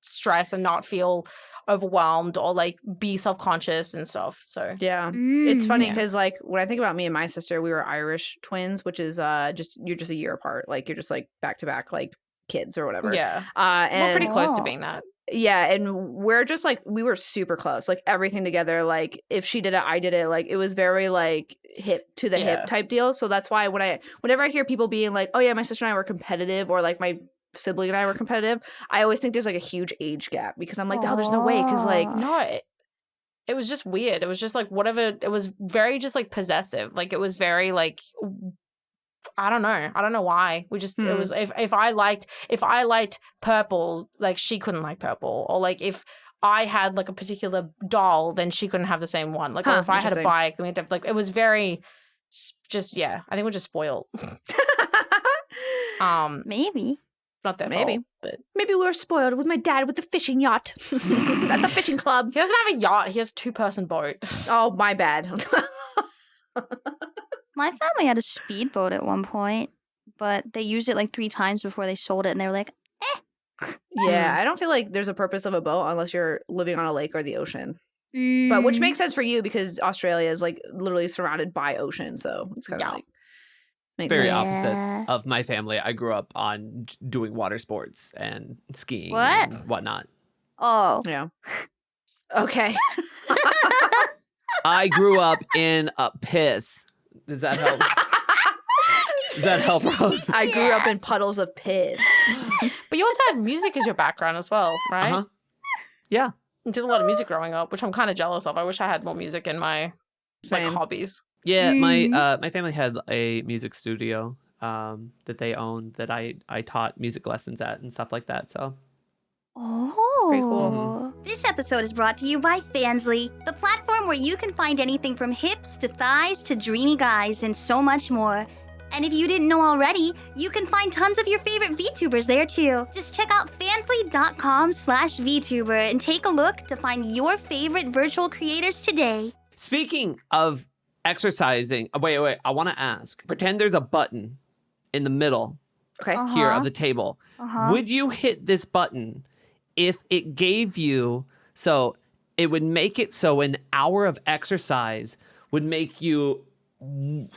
stress and not feel overwhelmed or like be self-conscious and stuff. So Yeah. It's funny Yeah. because like when I think about me and my sister, we were Irish twins, which is you're just a year apart. Like you're just like back to back like kids or whatever. yeah, And we're pretty close to being that. yeah, and we're just like we were super close. Like everything together, like if she did it, I did it. Like it was very like hip to the hip type deal. So that's why whenever I hear people being like, "Oh yeah, my sister and I were competitive," or like my Sibling and I were competitive, I always think there's like a huge age gap because I'm like, oh, there's no way. Because like, no, it was just weird. It was just like whatever. It was very just like possessive. Like it was very like, I don't know why. We just it was if I liked purple, like she couldn't like purple, or like if I had like a particular doll, then she couldn't have the same one. Like or if I had a bike, then we had to have, like it was very just I think we're just spoiled. Maybe. Not their fault, but maybe we were spoiled with my dad with the fishing yacht at the fishing club. He doesn't have a yacht. He has a 2-person boat. Oh, my bad. My family had a speedboat at one point, but they used it like 3 times before they sold it, and they were like, Yeah, I don't feel like there's a purpose of a boat unless you're living on a lake or the ocean. But which makes sense for you because Australia is like literally surrounded by ocean, so it's kind of like it's very opposite of my family. I grew up on doing water sports and skiing and whatnot. Oh. Yeah. Okay. I grew up in a piss. Does that help? Does that help, Rose? I grew up in puddles of piss. But you also had music as your background as well, right? Uh-huh. Yeah. You did a lot of music growing up, which I'm kind of jealous of. I wish I had more music in my like hobbies. Yeah, my family had a music studio that they owned that I taught music lessons at and stuff like that. So. Oh. Pretty cool. This episode is brought to you by Fansly, the platform where you can find anything from hips to thighs to dreamy guys and so much more. And if you didn't know already, you can find tons of your favorite VTubers there too. Just check out fansly.com/VTuber and take a look to find your favorite virtual creators today. Speaking of exercising, wait, I want to ask. Pretend there's a button in the middle here of the table. Would you hit this button if it gave you, so it would make it so an hour of exercise would make you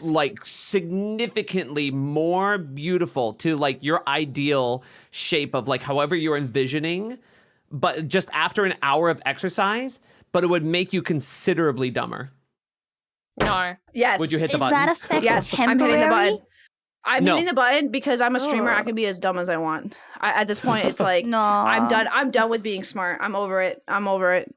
like significantly more beautiful to like your ideal shape of like however you're envisioning, but just after an hour of exercise, but it would make you considerably dumber? No. Yes. Would you hit the Is button? that effect Yes, temporary? I'm hitting the button. I'm No. hitting the button because I'm a streamer. I can be as dumb as I want. At this point, it's like, No. I'm done. I'm done with being smart. I'm over it.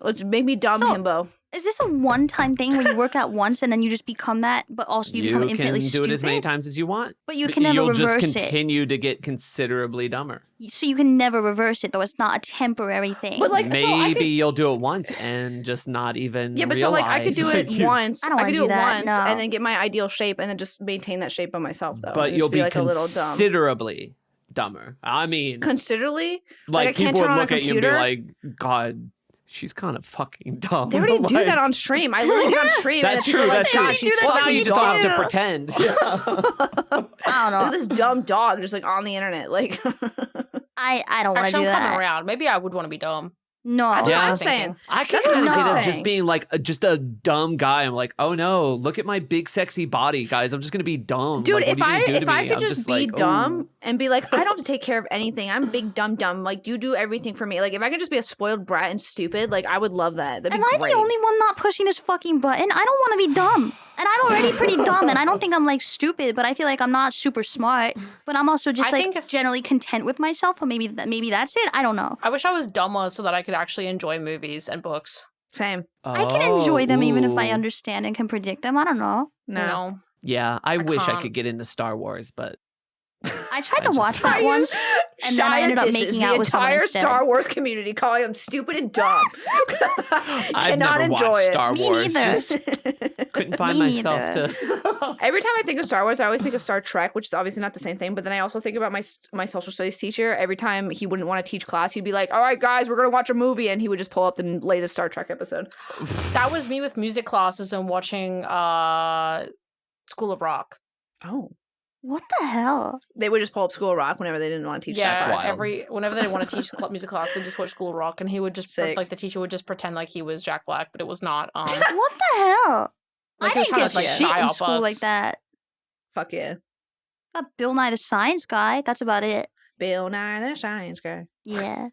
Let's make me dumb, himbo. Is this a one-time thing where you work out once and then you just become that, but also you become infinitely can do stupid? it as many times as you want. But you can never You'll reverse just it. continue to get considerably dumber. So you can never reverse it, though. It's not a temporary thing. But like, Maybe you'll do it once and just not even yeah, but realize. so like I could do it once. I don't I wanna could do do it that, once no. and then get my ideal shape and then just maintain that shape by myself though. But and you'll just be like a little dumb. considerably dumber. I mean, Considerably? like I can't people turn would on a look at you and be computer? like, God, she's kind of fucking dumb. They already do Like, that on stream. I literally get on stream That's and true. people are like, That's true. God, she's Well, now fucking you just don't have to dumb. pretend. I don't Look at know. this dumb dog just like on the internet. Like I don't want to Actually, do I'm coming that. around. Maybe I would want to be dumb. No. That's Yeah. what I'm I'm thinking. saying. I can That's what kind of I'm get it saying. just being like just a dumb guy. I'm like, oh no, look at my big sexy body, guys. I'm just gonna be dumb. Dude, like, what if are you gonna do I to me? could I'm just be like, dumb ooh. and be like, I don't have to take care of anything. I'm big dumb. Like you do everything for me. Like if I could just be a spoiled brat and stupid, like I would love that. That'd Am be I great. the only one not pushing this fucking button? I don't want to be dumb. And I'm already pretty dumb, and I don't think I'm like stupid, but I feel like I'm not super smart. But I'm also just I like think if- generally content with myself, or maybe that's it. I don't know. I wish I was dumber so that I could actually enjoy movies and books. Same. I can enjoy them even if I ooh. understand and can predict them. I don't know. You No. know? Yeah, I wish I can't. could get into Star Wars, but I tried to just- watch that once, and then I ended up making out with someone the entire instead. Star Wars community calling them stupid and dumb. I've Cannot never enjoy watched it. Star Me Wars. neither. Just couldn't find Me myself neither. to. Every time I think of Star Wars, I always think of Star Trek, which is obviously not the same thing. But then I also think about my social studies teacher. Every time he wouldn't want to teach class, he'd be like, "All right, guys, we're gonna watch a movie," and he would just pull up the latest Star Trek episode. That was me with music classes and watching School of Rock. Oh, What the hell? they would just pull up School of Rock whenever they didn't want to teach that Yeah, class. wild. whenever they want to teach music class, they just watch School of Rock, and he would just Sick. like the teacher would just pretend like he was Jack Black, but it was not. What the hell? Like, he I was didn't trying get to, like, shit in psyop school like us. that. Fuck yeah, Got Bill Nye the Science Guy. That's about it. Bill Nye the Science Guy. Yeah,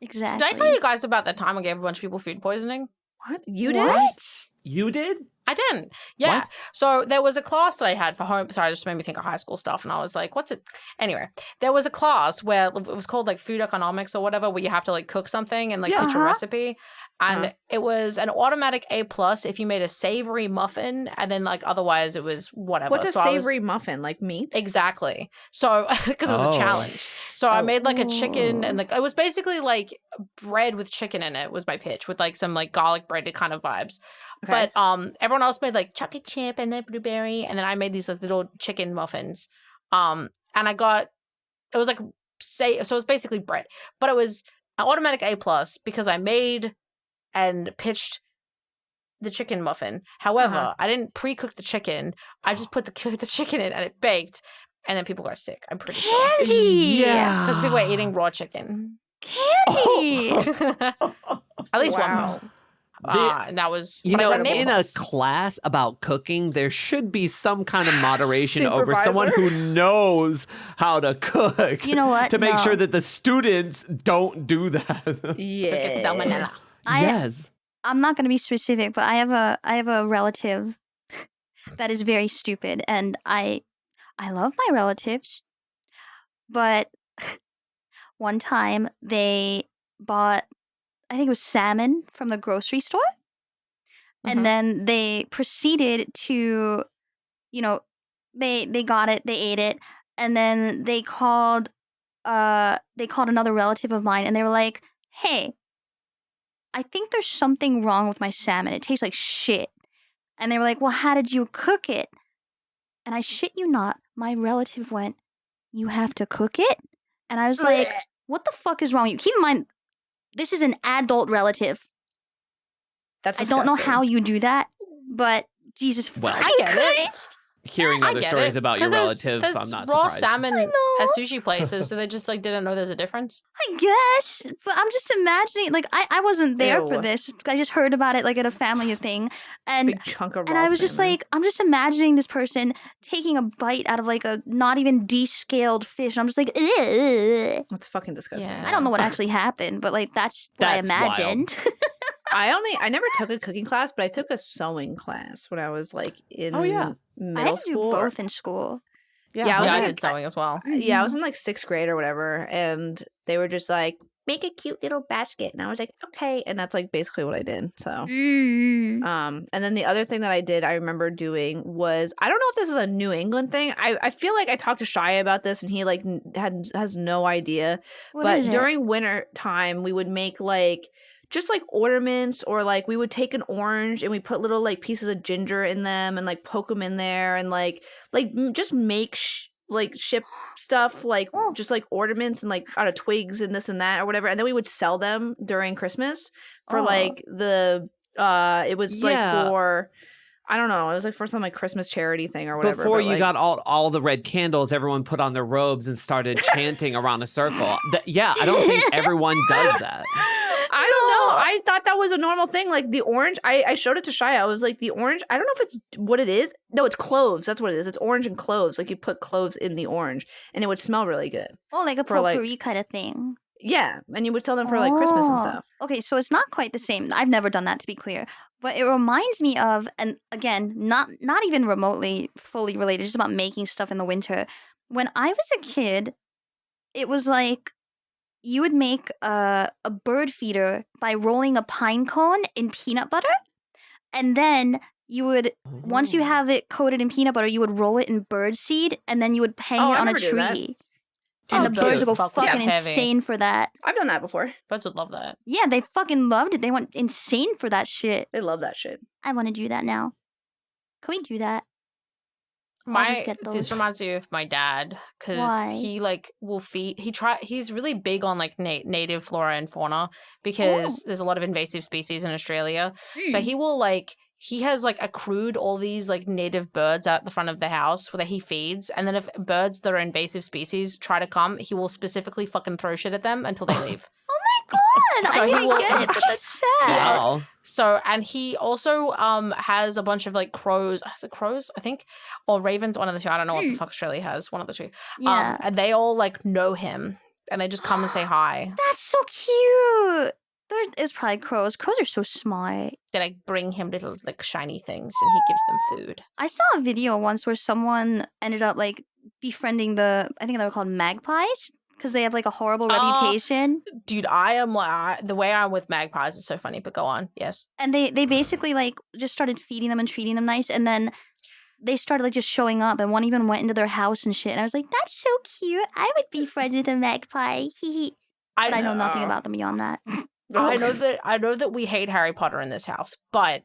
exactly. Did I tell you guys about that time I gave a bunch of people food poisoning? What you did? What? You did? I didn't. Yeah. What? So there was a class that I had for home. Sorry, it just made me think of high school stuff. And I was like, what's it? Anyway, there was a class where it was called like food economics or whatever, where you have to like cook something and like put your recipe. And it was an automatic A+ if you made a savory muffin. And then like otherwise it was whatever. What's a So savory muffin? Like meat? Exactly. So, because it was a challenge. So I made like a chicken and like, it was basically like bread with chicken in it was my pitch with like some like garlic breaded kind of vibes. Okay. But everyone else made like chocolate chip and then blueberry. And then I made these like little chicken muffins. And I got, it was like, so it was basically bread, but it was an automatic A+ because I made and pitched the chicken muffin. However, I didn't pre-cook the chicken. I just put the chicken in and it baked, and then people got sick. I'm pretty sure. Candii! Yeah. Because people were eating raw chicken. Candii! At least one Wow. person. And that was You but I know, read an in A+. a class about cooking, there should be some kind of moderation over someone Supervisor? who knows how to cook. You know what? To make No. sure that the students don't do that. Yeah. It's salmonella. Yes. I'm not going to be specific, but I have a relative that is very stupid, and I love my relatives, but one time they bought, I think it was salmon from the grocery store, and then they proceeded to, they got it, they ate it, and then they called another relative of mine, and they were like, "Hey, I think there's something wrong with my salmon. It tastes like shit." And they were like, "Well, how did you cook it?" And I shit you not, my relative went, "You have to cook it?" And I was like, "What the fuck is wrong with you?" Keep in mind, this is an adult relative. That's I don't know disgusting. how you do that, but Jesus Well, fucking I get it. Christ. Hearing I other get stories it. about your 'Cause relative, there's I'm not raw surprised. salmon I at know. sushi places, so they just like didn't know there's a difference. I guess, but I'm just imagining, like, I wasn't there for Ew. this. I just heard about it, like, at a family thing. And Big chunk of raw And I was just salmon. like, I'm just imagining this person taking a bite out of like a not even descaled fish. I'm just like, ugh. That's fucking disgusting. Yeah. I don't know what actually happened, but like that's what I That's wild. imagined. I never took a cooking class, but I took a sewing class when I was like in I middle had to do school. both in school. Yeah, I was I like- did sewing as well. Yeah, I was in like 6th grade or whatever, and they were just like, make a cute little basket, and I was like, okay, and that's like basically what I did. So, Mm. and then the other thing that I did, I remember doing was, I don't know if this is a New England thing. I feel like I talked to Shia about this, and he like has no idea. What But is it? during winter time, we would make like just like ornaments, or like we would take an orange and we put little like pieces of ginger in them and like poke them in there and like just make ship stuff like Oh. just like ornaments and like out of twigs and this and that or whatever, and then we would sell them during Christmas for Oh. like the it was like Yeah. for, I don't know, it was like for some like Christmas charity thing or whatever. Before but, you like, got all the red candles, everyone put on their robes and started chanting around a circle. Yeah, I don't think everyone does that. I don't know. I thought that was a normal thing. Like the orange, I showed it to Shia. I was like, the orange, I don't know if it's what it is. No, it's cloves. That's what it is. It's orange and cloves. Like you put cloves in the orange and it would smell really good. Oh, like a for, like- potpourri kind of thing. Yeah. And you would sell them for like Christmas and Oh. stuff. Okay, so it's not quite the same. I've never done that, to be clear. But it reminds me of, and again, not even remotely fully related, just about making stuff in the winter. When I was a kid, it was like you would make a bird feeder by rolling a pine cone in peanut butter, and then you would, once you have it coated in peanut butter, you would roll it in bird seed, and then you would hang Oh, it I on a never do that. tree. And Oh, the birds cute. would go Fuck with fucking that heavy. insane for that. I've done that before. Birds would love that. Yeah, they fucking loved it. They went insane for that shit. They love that shit. I want to do that now. Can we do that? I'll just get This those. reminds me of my dad because Why? he like will feed. He's really big on like native flora and fauna because there's a lot of invasive species in Australia. So he will like. He has like accrued all these like native birds at the front of the house that he feeds, and then if birds that are invasive species try to come, he will specifically fucking throw shit at them until they leave. Oh my god! So I he mean, will- I get it, but that's sad. Wow. So, and he also has a bunch of like crows. Is it crows? I think, or ravens. One of the two. I don't know what the fuck Australia has. One of the two. Yeah. And they all like know him, and they just come and say hi. That's so cute. There is probably crows. Crows are so smart. They like bring him little like shiny things, and he gives them food. I saw a video once where someone ended up like befriending I think they were called magpies because they have like a horrible reputation. Dude, I am the way I'm with magpies is so funny. But go on, yes. And they basically like just started feeding them and treating them nice, and then they started like just showing up, and one even went into their house and shit. And I was like, that's so cute. I would be friends with a magpie. But I know nothing about them beyond that. I know that we hate Harry Potter in this house, but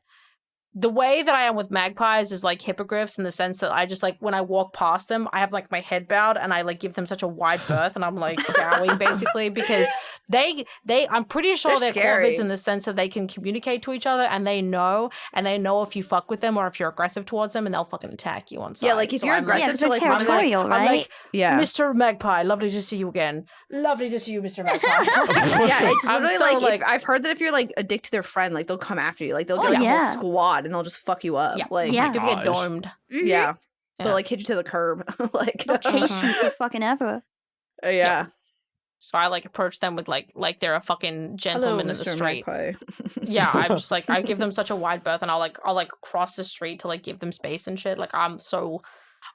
the way that I am with magpies is like hippogriffs in the sense that I just like when I walk past them, I have like my head bowed and I like give them such a wide berth and I'm like bowing basically because they I'm pretty sure they're corvids in the sense that they can communicate to each other and they know if you fuck with them or if you're aggressive towards them and they'll fucking attack you on sight. Yeah, like if you're aggressive to like territorial, right? I'm like, Mr. Magpie, lovely to see you again. Lovely to see you, Mr. Magpie. Yeah, it's literally like I've heard that if you're like addicted to their friend, like they'll come after you. Like they'll get like a whole squad and they'll just fuck you up. Yeah. Like you'll get domed. Mm-hmm. Yeah. They'll like hit you to the curb. Like they'll chase you for fucking ever. Yeah. So I like approach them with like they're a fucking gentleman in the street. Yeah, I'm just like I give them such a wide berth and I'll cross the street to like give them space and shit. Like I'm so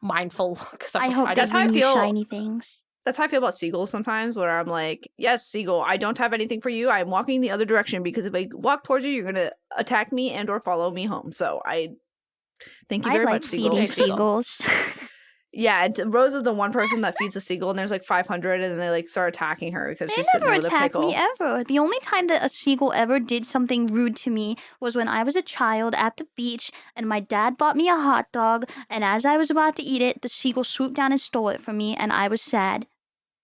mindful because I hope that's how I feel. Shiny things. That's how I feel about seagulls sometimes, where I'm like, yes, seagull, I don't have anything for you. I'm walking the other direction because if I walk towards you, you're going to attack me and or follow me home. So I thank you very much, seagull. Feeding seagulls. Yeah, Rose is the one person that feeds a seagull, and there's like 500, and then they like start attacking her because she's sitting there with a pickle. They never attacked me ever. The only time that a seagull ever did something rude to me was when I was a child at the beach, and my dad bought me a hot dog, and as I was about to eat it, the seagull swooped down and stole it from me, and I was sad.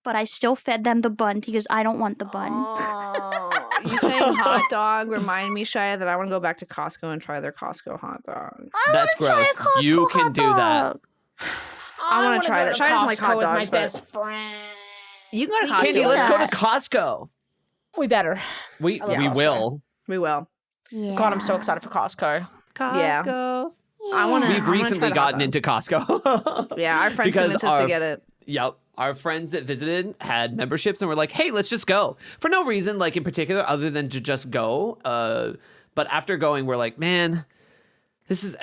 But I still fed them the bun because I don't want the bun. Oh, you saying hot dog reminded me, Shia, that I want to go back to Costco and try their Costco hot dog. That's gross. You can do that. I want to try that. Shia doesn't like hot dogs, with my best friend. You can go to Costco. Candii, let's go to Costco. We better. We will. We will. Yeah. God, I'm so excited for Costco. Costco. Yeah. I want to. We've recently gotten into Costco. Yeah, our friends convinced us to get it. Yep. Our friends that visited had memberships and were like, hey, let's just go. For no reason, like in particular, other than to just go. But after going, we're like, man, this is...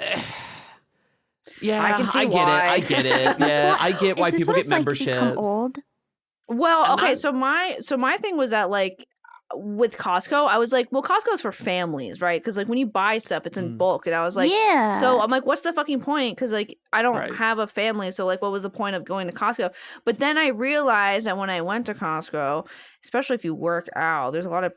yeah, I can see I get why. it. I get it. Yeah, I get why people get memberships. Like to become old? Well, okay, so my thing was that like with Costco, I was like, well, Costco's for families, right? Because like when you buy stuff, it's in bulk, and I was like, yeah. So I'm like, what's the fucking point? Because like I don't have a family, so like, what was the point of going to Costco? But then I realized that when I went to Costco, especially if you work out, there's a lot of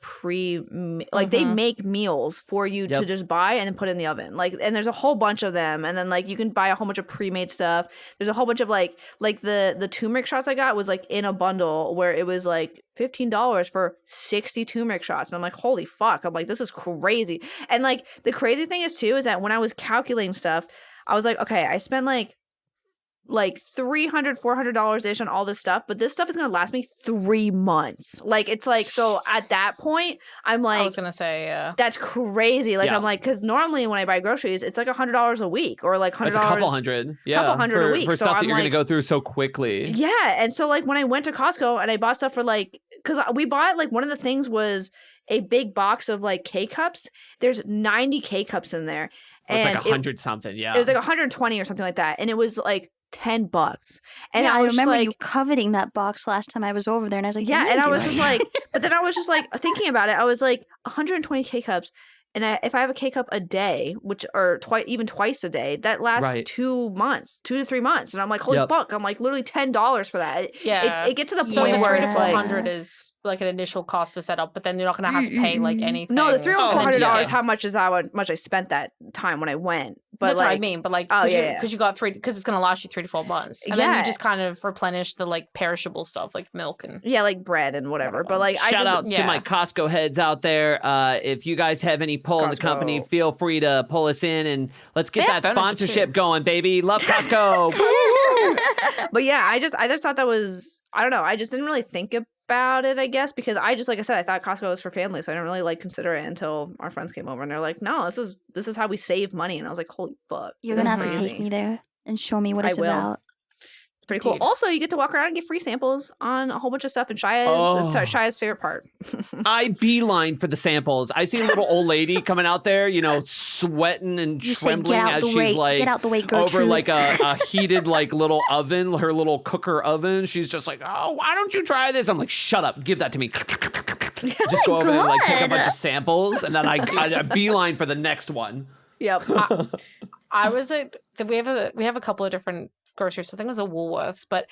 they make meals for you to just buy and then put in the oven. Like, and there's a whole bunch of them, and then like you can buy a whole bunch of pre-made stuff. There's a whole bunch of like the turmeric shots I got was like in a bundle where it was like $15 for 60 turmeric shots, and I'm like, holy fuck! I'm like, this is crazy. And like the crazy thing is too is that when I was calculating stuff, I was like, okay, I spent like $300-$400 ish on all this stuff, but this stuff is gonna last me 3 months. Like it's like, so at that point I'm like, I was gonna say that's crazy. Like I'm like, because normally when I buy groceries it's like $100 a week or like $100. It's a couple hundred. Yeah, couple hundred a week for so stuff I'm that you're like, gonna go through so quickly. Yeah, and so like when I went to Costco and I bought stuff for like, because we bought like one of the things was a big box of like K-cups. There's 90 K-cups in there. And it's like 100 something. Yeah, it was like 120 or something like that, and it was like $10. And yeah, I was remember like, you coveting that box last time I was over there, and I was like, yeah, and I was just like, but then I was just like thinking about it. I was like 120 K-cups, and if I have a K-cup a day, which or even twice a day, that lasts 2 months, 2 to 3 months, and I'm like, holy fuck! I'm like literally $10 for that. It gets to the point where it's like $300 to $400 is like an initial cost to set up, but then you're not gonna have to pay like anything. No, the $300-$400. How much is how much I spent that time when I went? But that's like, what I mean. But like, because you got because it's gonna last you 3 to 4 months, and then you just kind of replenish the like perishable stuff like milk and like bread and whatever. But like, shout outs to my Costco heads out there. If you guys have any pull in the company, feel free to pull us in and let's get that sponsorship going, baby. Love Costco. But yeah, I just thought that was, I don't know. I just didn't really think about it, I guess, because I just, like I said, I thought Costco was for families, so I didn't really like consider it until our friends came over and they're like, no, this is how we save money. And I was like, holy fuck. You're gonna have to take me there and show me what it's about. Pretty cool. Dude. Also, you get to walk around and get free samples on a whole bunch of stuff. And Shia's favorite part. I beeline for the samples. I see a little old lady coming out there, sweating and trembling as she's like get out the way, Gertrude. over like a heated like little oven, her little cooker oven. She's just like, oh, why don't you try this? I'm like, shut up, give that to me. Just go over there and like take a bunch of samples, and then I beeline for the next one. Yep. I was we have a couple of different grocery store. I think it was a Woolworths, but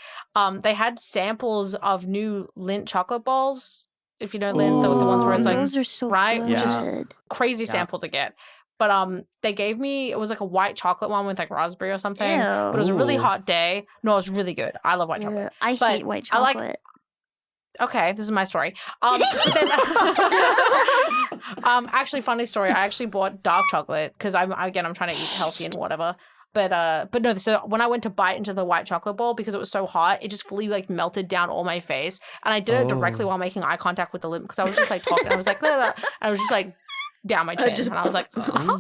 they had samples of new Lindt chocolate balls. If you know Lindt, the ones where it's like those are so right, good. which is crazy sample to get. But they gave me, it was like a white chocolate one with like raspberry or something. Ew. But it was a really hot day. No, it was really good. I love white chocolate. I hate white chocolate. Okay, this is my story. But then, actually, funny story. I actually bought dark chocolate because I'm trying to eat healthy and whatever. But no. So when I went to bite into the white chocolate ball because it was so hot, it just fully like melted down all my face, and I did it directly while making eye contact with the lip because I was just like talking. I was like, and I was just like down my chin, and I was like, Oh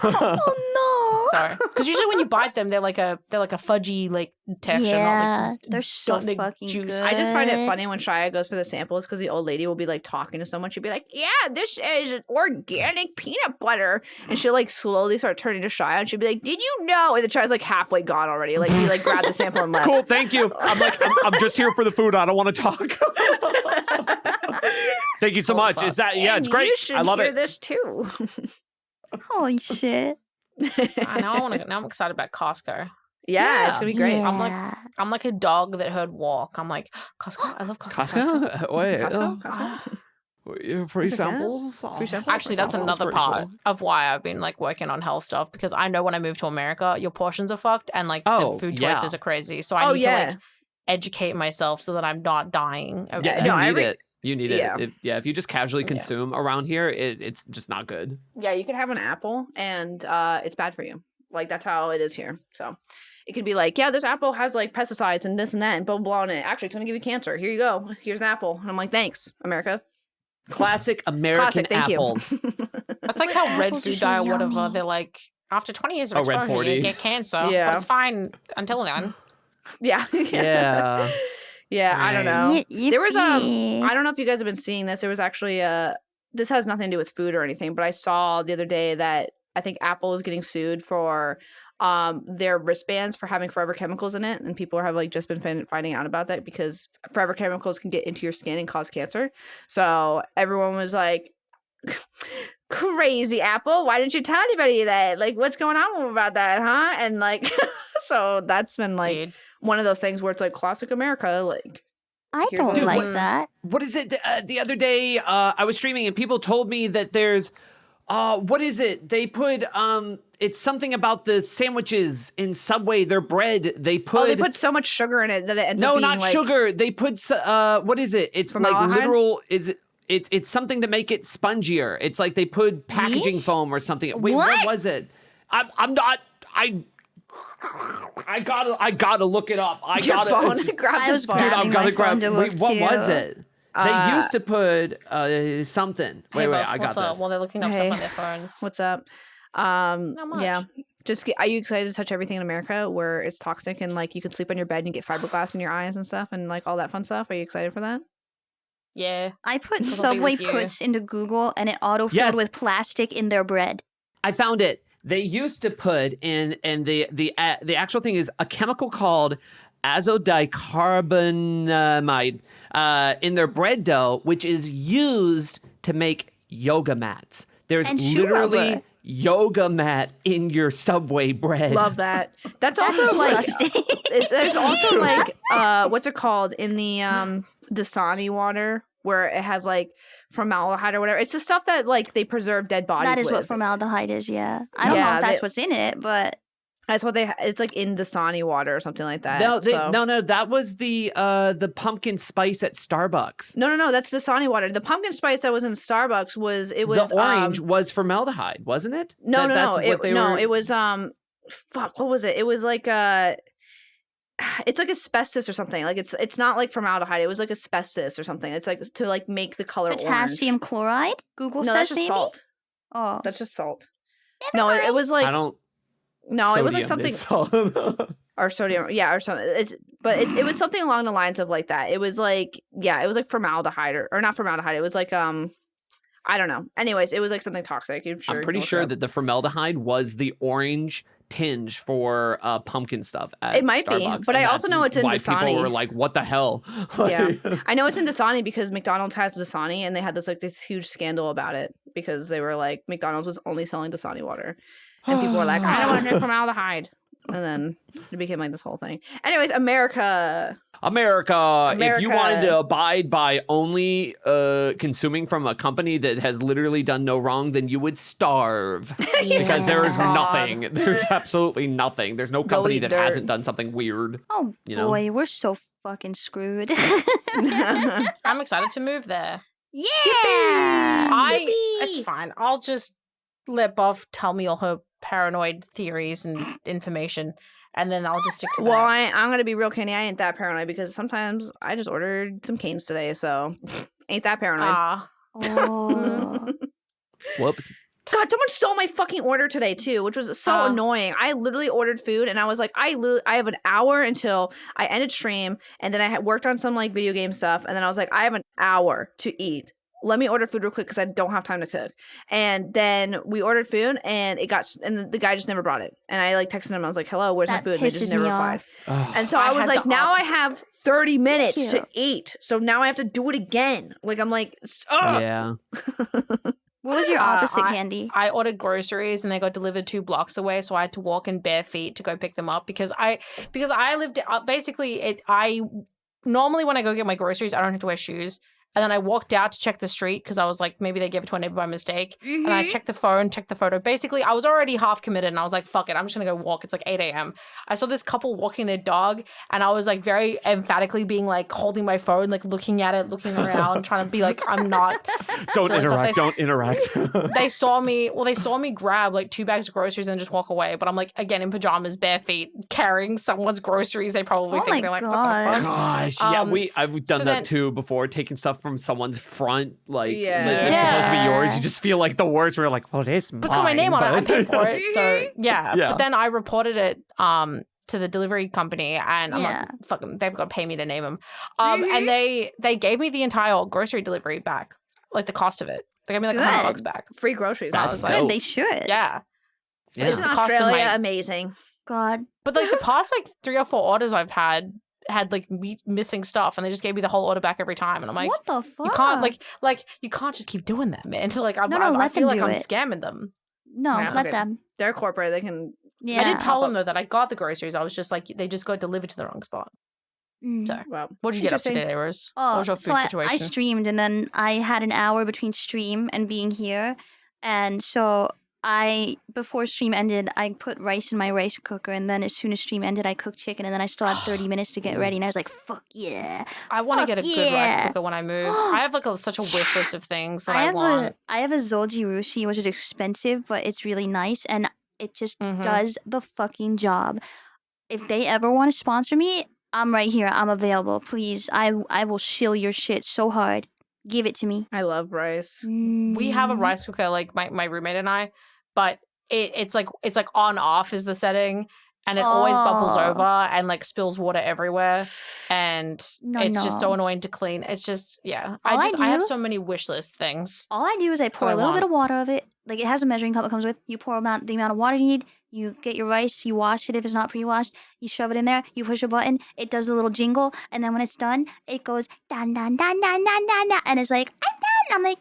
no! Sorry, because usually when you bite them, they're like a fudgy like texture. Yeah, not like, they're so don't like fucking juice. good. I just find it funny when Shia goes for the samples because the old lady will be like talking to someone. She'll be like, "Yeah, this is organic peanut butter," and she'll like slowly start turning to Shia, and she'll be like, "Did you know?" And the Shia's like halfway gone already. Like he like grabbed the sample and left. Cool, thank you. I'm just here for the food. I don't want to talk. Thank you so much. Is that it's great. You should I love hear it. this too. Holy shit! Now I'm excited about Costco. Yeah, it's gonna be great. Yeah. I'm like a dog that heard walk. I'm like, Costco. I love Costco. Costco? Wait. Costco? Free samples? Free samples? Actually, that's Sounds another pretty part cool. of why I've been like working on health stuff because I know when I move to America, your portions are fucked and like the food choices are crazy. So I need to like educate myself so that I'm not dying. Yeah, you need it. You need Yeah. it. If you just casually consume around here, it's just not good. Yeah, you can have an apple and it's bad for you. Like that's how it is here. So it could be like, yeah, this apple has like pesticides and this and that and blah blah blah in it. Actually, it's gonna give you cancer. Here you go. Here's an apple. And I'm like, thanks, America. Classic American Thank apples. you. That's like how red apples are food so dye or whatever. yummy. They're like after 20 years of Oh, Red exposure, 40. you get cancer. Yeah. But it's fine until then. Yeah. Yeah. Yeah, I don't know. There was Yippee. I don't know if you guys have been seeing this. There was actually this has nothing to do with food or anything, but I saw the other day that I think Apple is getting sued for their wristbands for having forever chemicals in it, and people have like just been finding out about that because forever chemicals can get into your skin and cause cancer. So everyone was like, crazy Apple, why didn't you tell anybody that? Like, what's going on about that, huh? And like so that's been like Dude. one of those things where it's like classic America, like I Here's don't the- like Dude, that. What is it? The other day, I was streaming and people told me that there's, what is it? They put, it's something about the sandwiches in Subway, their bread. They put. oh, they put so much sugar in it that it ends up No, being not like, sugar. They put, what is it? It's like Formaldehyde? literal. It's something to make it spongier. It's like they put packaging Yeesh? foam or something. Wait, what was it? I'm not. I gotta look it up. your phone. Grab I the was phone. Dude, grabbing I'm gonna my grab. phone to Wait, look what was too. it? They used to put something. Hey, Wait, love, I got what's up? this. Well, they're looking up Hey. stuff on their phones. What's up? Not much. Yeah. Are you excited to touch everything in America where it's toxic and like you can sleep on your bed and you get fiberglass in your eyes and stuff and like all that fun stuff? Are you excited for that? Yeah. I put It'll be Subway with you. puts into Google and it autofilled Yes. with plastic in their bread. I found it. They used to put in, and the actual thing is a chemical called azodicarbonamide in their bread dough, which is used to make yoga mats. There's And shoe literally rubber. yoga mat in your Subway bread. Love that. That's That's also like disgusting. there's also like what's it called in the Dasani water where it has like formaldehyde or whatever. It's the stuff that like they preserve dead bodies That is with. what formaldehyde is, yeah. I don't know Yeah, if that's they- what's in it, but That's what it's like in Dasani water or something like that. No, so. no, that was the pumpkin spice at Starbucks. No, that's Dasani water. The pumpkin spice that was in Starbucks was The orange was formaldehyde, wasn't it? No, That's what they were... it was fuck, what was it? It was like it's like asbestos or something. Like it's not like formaldehyde. It was like asbestos or something. It's like to like make the color potassium orange. chloride? Google No, says that's just maybe? salt. Oh. That's just salt. Never No, mind. it was like I don't... no, it was like Sodium something. is salt. or sodium, or something. It was something along the lines of like that. It was like it was like formaldehyde or not formaldehyde. It was like I don't know. Anyways, it was like something toxic. I'm pretty sure that the formaldehyde was the orange tinge for pumpkin stuff at it might Starbucks, be, but I also know it's in why Dasani. People were like, "What the hell?" Yeah, I know it's in Dasani because McDonald's has Dasani, and they had this huge scandal about it because they were like McDonald's was only selling Dasani water, and people were like, "I don't want to drink formaldehyde," and then it became like this whole thing. Anyways, America. If you wanted to abide by only consuming from a company that has literally done no wrong, then you would starve. Because there is nothing. There's absolutely nothing. There's no company that hasn't done something weird. Oh, boy, we're so fucking screwed. I'm excited to move there. Yeah! It's fine. I'll just let Buff tell me all her paranoid theories and information. And then I'll just stick to that. Well, I'm going to be real, Kenny. I ain't that paranoid because sometimes I just ordered some canes today, so ain't that paranoid. Oh. Whoops. God, someone stole my fucking order today, too, which was so annoying. I literally ordered food, and I was like, I have an hour until I ended stream, and then I had worked on some, like, video game stuff, and then I was like, I have an hour to eat. Let me order food real quick because I don't have time to cook. And then we ordered food and the guy just never brought it. And I like texted him. I was like, hello, where's my food? And they just never replied. And so I was like, now I have 30 minutes to eat. So now I have to do it again. Like, I'm like, yeah. What was your opposite, Candii? I ordered groceries and they got delivered 2 blocks away, so I had to walk in bare feet to go pick them up because I lived normally when I go get my groceries, I don't have to wear shoes. And then I walked out to check the street because I was like, maybe they gave it to a neighbor by mistake. And I checked the phone, checked the photo. Basically, I was already half committed and I was like, fuck it, I'm just going to go walk. It's like 8 a.m. I saw this couple walking their dog and I was like very emphatically being like holding my phone, like looking at it, looking around, trying to be like, I'm not. Don't interact. They saw me grab like 2 bags of groceries and just walk away. But I'm like, again, in pajamas, bare feet, carrying someone's groceries. They probably think they're like, what the fuck? Gosh, I've done that too before, taking stuff from someone's front, like it's supposed to be yours. You just feel like the worst. We're like, well, it is mine. But it's got my name on it. I paid for it. So yeah. But then I reported it to the delivery company, and I'm like, fuck them. They've got to pay me to name them. And they gave me the entire grocery delivery back, like the cost of it. They gave me like $100 back. Free groceries. That's good. They should. Yeah. It's in Australia, amazing. God. But like the past like 3 or 4 orders I've had like missing stuff, and they just gave me the whole order back every time, and I'm like, what the fuck? You can't like you can't just keep doing that, man. Like I feel like I'm scamming them. No, let them. They're corporate. They can. Yeah. I did tell them though that I got the groceries. I was just like, they just got delivered to the wrong spot. So, what did you get up to today, Rose? What was your food situation? I streamed, and then I had an hour between stream and being here, and so before stream ended, I put rice in my rice cooker, and then as soon as stream ended, I cooked chicken, and then I still had 30 minutes to get ready, and I was like, fuck yeah. I want to get a good rice cooker when I move. I have like such a wish list of things that I want. I have a Zolji Rushi, which is expensive, but it's really nice, and it just does the fucking job. If they ever want to sponsor me, I'm right here. I'm available. Please, I will shill your shit so hard. Give it to me. I love rice. We have a rice cooker, like my roommate and I, but it's like on off is the setting, and it always bubbles over and like spills water everywhere, and it's just so annoying to clean. It's just I have so many wish list things. All I do is I pour a little bit of water of it. Like, it has a measuring cup it comes with. You pour the amount of water you need. You get your rice. You wash it if it's not pre-washed. You shove it in there. You push a button. It does a little jingle, and then when it's done, it goes dan dan dan dan dan dan dan, and it's like I'm done. I'm like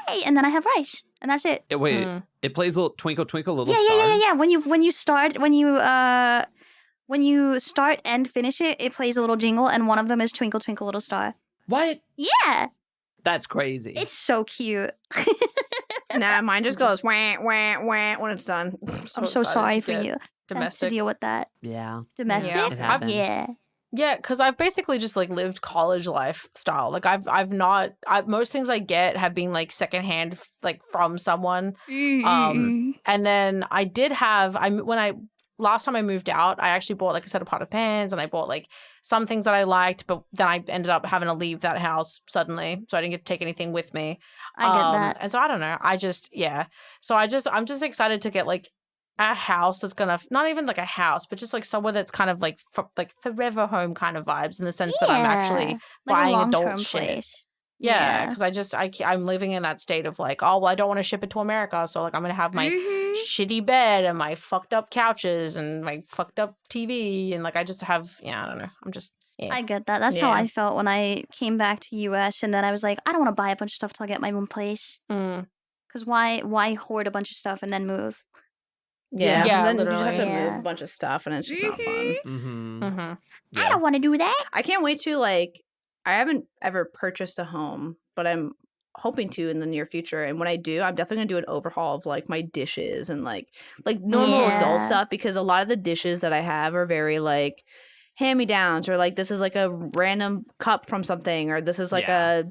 yay, and then I have rice. And that's it. Wait, it plays a little twinkle twinkle little star. Yeah. When you start and finish it, it plays a little jingle, and one of them is Twinkle Twinkle Little Star. What? Yeah. That's crazy. It's so cute. Nah, mine just goes wah wah wah when it's done. I'm so sorry for you. Domestic. To deal with that. Yeah. Domestic. Yeah. Yeah, because I've basically just like lived college lifestyle. Like most things I get have been like secondhand, like from someone. And then I did have last time I moved out, I actually bought like a set of pot of pans, and I bought like some things that I liked, but then I ended up having to leave that house suddenly, so I didn't get to take anything with me. I get that. And so I don't know. So I'm just excited to get like a house that's gonna not even like a house, but just like somewhere that's kind of like forever home kind of vibes in the sense that I'm actually buying adult shit. Place. Yeah, because I'm living in that state of like, oh well, I don't want to ship it to America, so like I'm gonna have my shitty bed and my fucked up couches and my fucked up TV and like I just have I don't know. I'm just. Yeah. I get that. That's how I felt when I came back to US, and then I was like, I don't want to buy a bunch of stuff till I get my own place. Because why hoard a bunch of stuff and then move? Yeah, then literally. you just have to move a bunch of stuff, and it's just not fun. I don't want to do that. I can't wait to like. I haven't ever purchased a home, but I'm hoping to in the near future. And when I do, I'm definitely gonna do an overhaul of like my dishes and like normal adult stuff, because a lot of the dishes that I have are very like hand-me-downs, or like this is like a random cup from something, or this is like a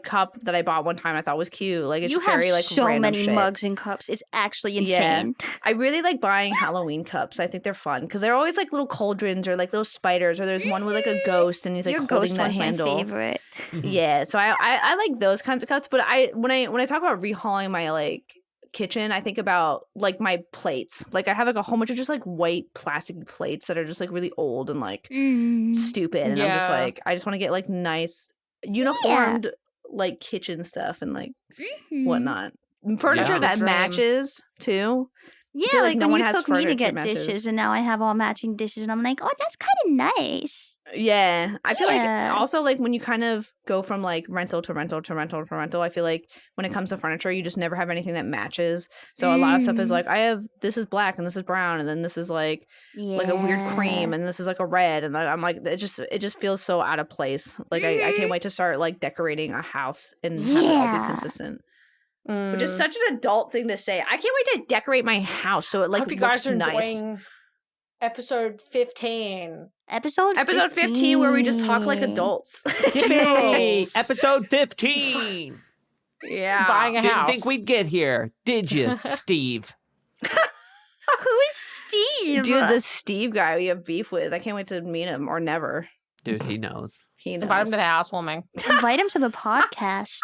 cup that I bought one time I thought was cute. Like it's you just very have like so random many shit. mugs and cups. It's actually insane. Yeah. I really like buying Halloween cups. I think they're fun because they're always like little cauldrons or like little spiders, or there's one with like a ghost and he's like Your holding ghost the handle. My favorite. Yeah, so I like those kinds of cups. But when I talk about rehauling my like kitchen, I think about like my plates. Like I have like a whole bunch of just like white plastic plates that are just like really old and like stupid, and I'm just like, I just want to get like nice uniformed like kitchen stuff and like whatnot, furniture that matches too. Yeah, like no when one you has took me to furniture get matches. dishes, and now I have all matching dishes, and I'm like, oh, that's kind of nice. Yeah, I feel like also like when you kind of go from like rental to rental to rental to rental, I feel like when it comes to furniture, you just never have anything that matches. So a lot of stuff is like, this is black and this is brown, and then this is like a weird cream, and this is like a red, and I'm like, it just feels so out of place. Like I can't wait to start like decorating a house and have it all be consistent. Which is such an adult thing to say. I can't wait to decorate my house so it like hope you looks guys are nice. enjoying episode 15. Episode 15 where we just talk like adults. Yay! Episode 15. Yeah. Buying a Didn't house. think we'd get here, did you, Steve? Who is Steve? Dude, the Steve guy we have beef with. I can't wait to meet him, or never. Dude, he knows. He knows. Invite him to the housewarming. Invite him to the podcast.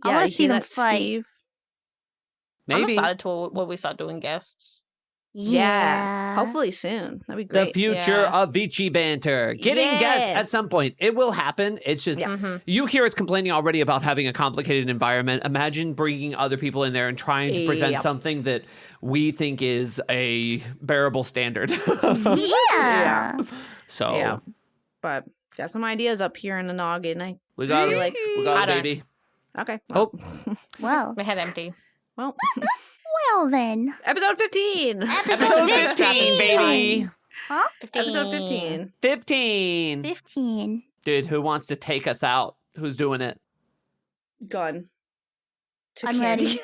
I Yeah, want you to see them that, fight. Steve? Maybe. I'm excited to when we start doing guests. Yeah. Hopefully soon. That'd be great. The future of VchiBanter. Getting guests at some point. It will happen. It's just, you hear us complaining already about having a complicated environment. Imagine bringing other people in there and trying to present something that we think is a bearable standard. Yeah. So. Yeah. But got some ideas up here in the noggin. We got like we got a baby. Okay. Oh. Wow. My head empty. Well. Well then. Episode 15. Episode 15, baby. Huh? 15. Episode 15. 15. 15. Dude, who wants to take us out? Who's doing it? Gun. To I'm Candii. ready.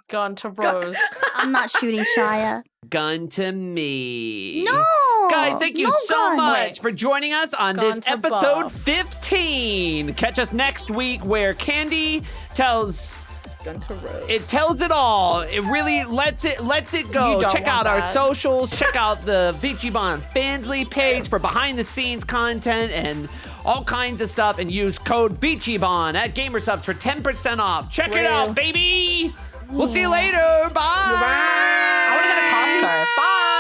Gone to Rose. I'm not shooting Shia. Gun to me. No. Guys, thank you no so gun. much for joining us on Gun this to episode Buff. 15. Catch us next week where Candii tells Gun to Rose. it tells it all. It really lets it go. You don't Check want out our that. socials. Check out the VchiBan Fansly page for behind the scenes content and all kinds of stuff, and use code VchiBan at GamerSupps for 10% off. Check it out, baby. We'll see you later. Bye. I want to go to Costco. Bye.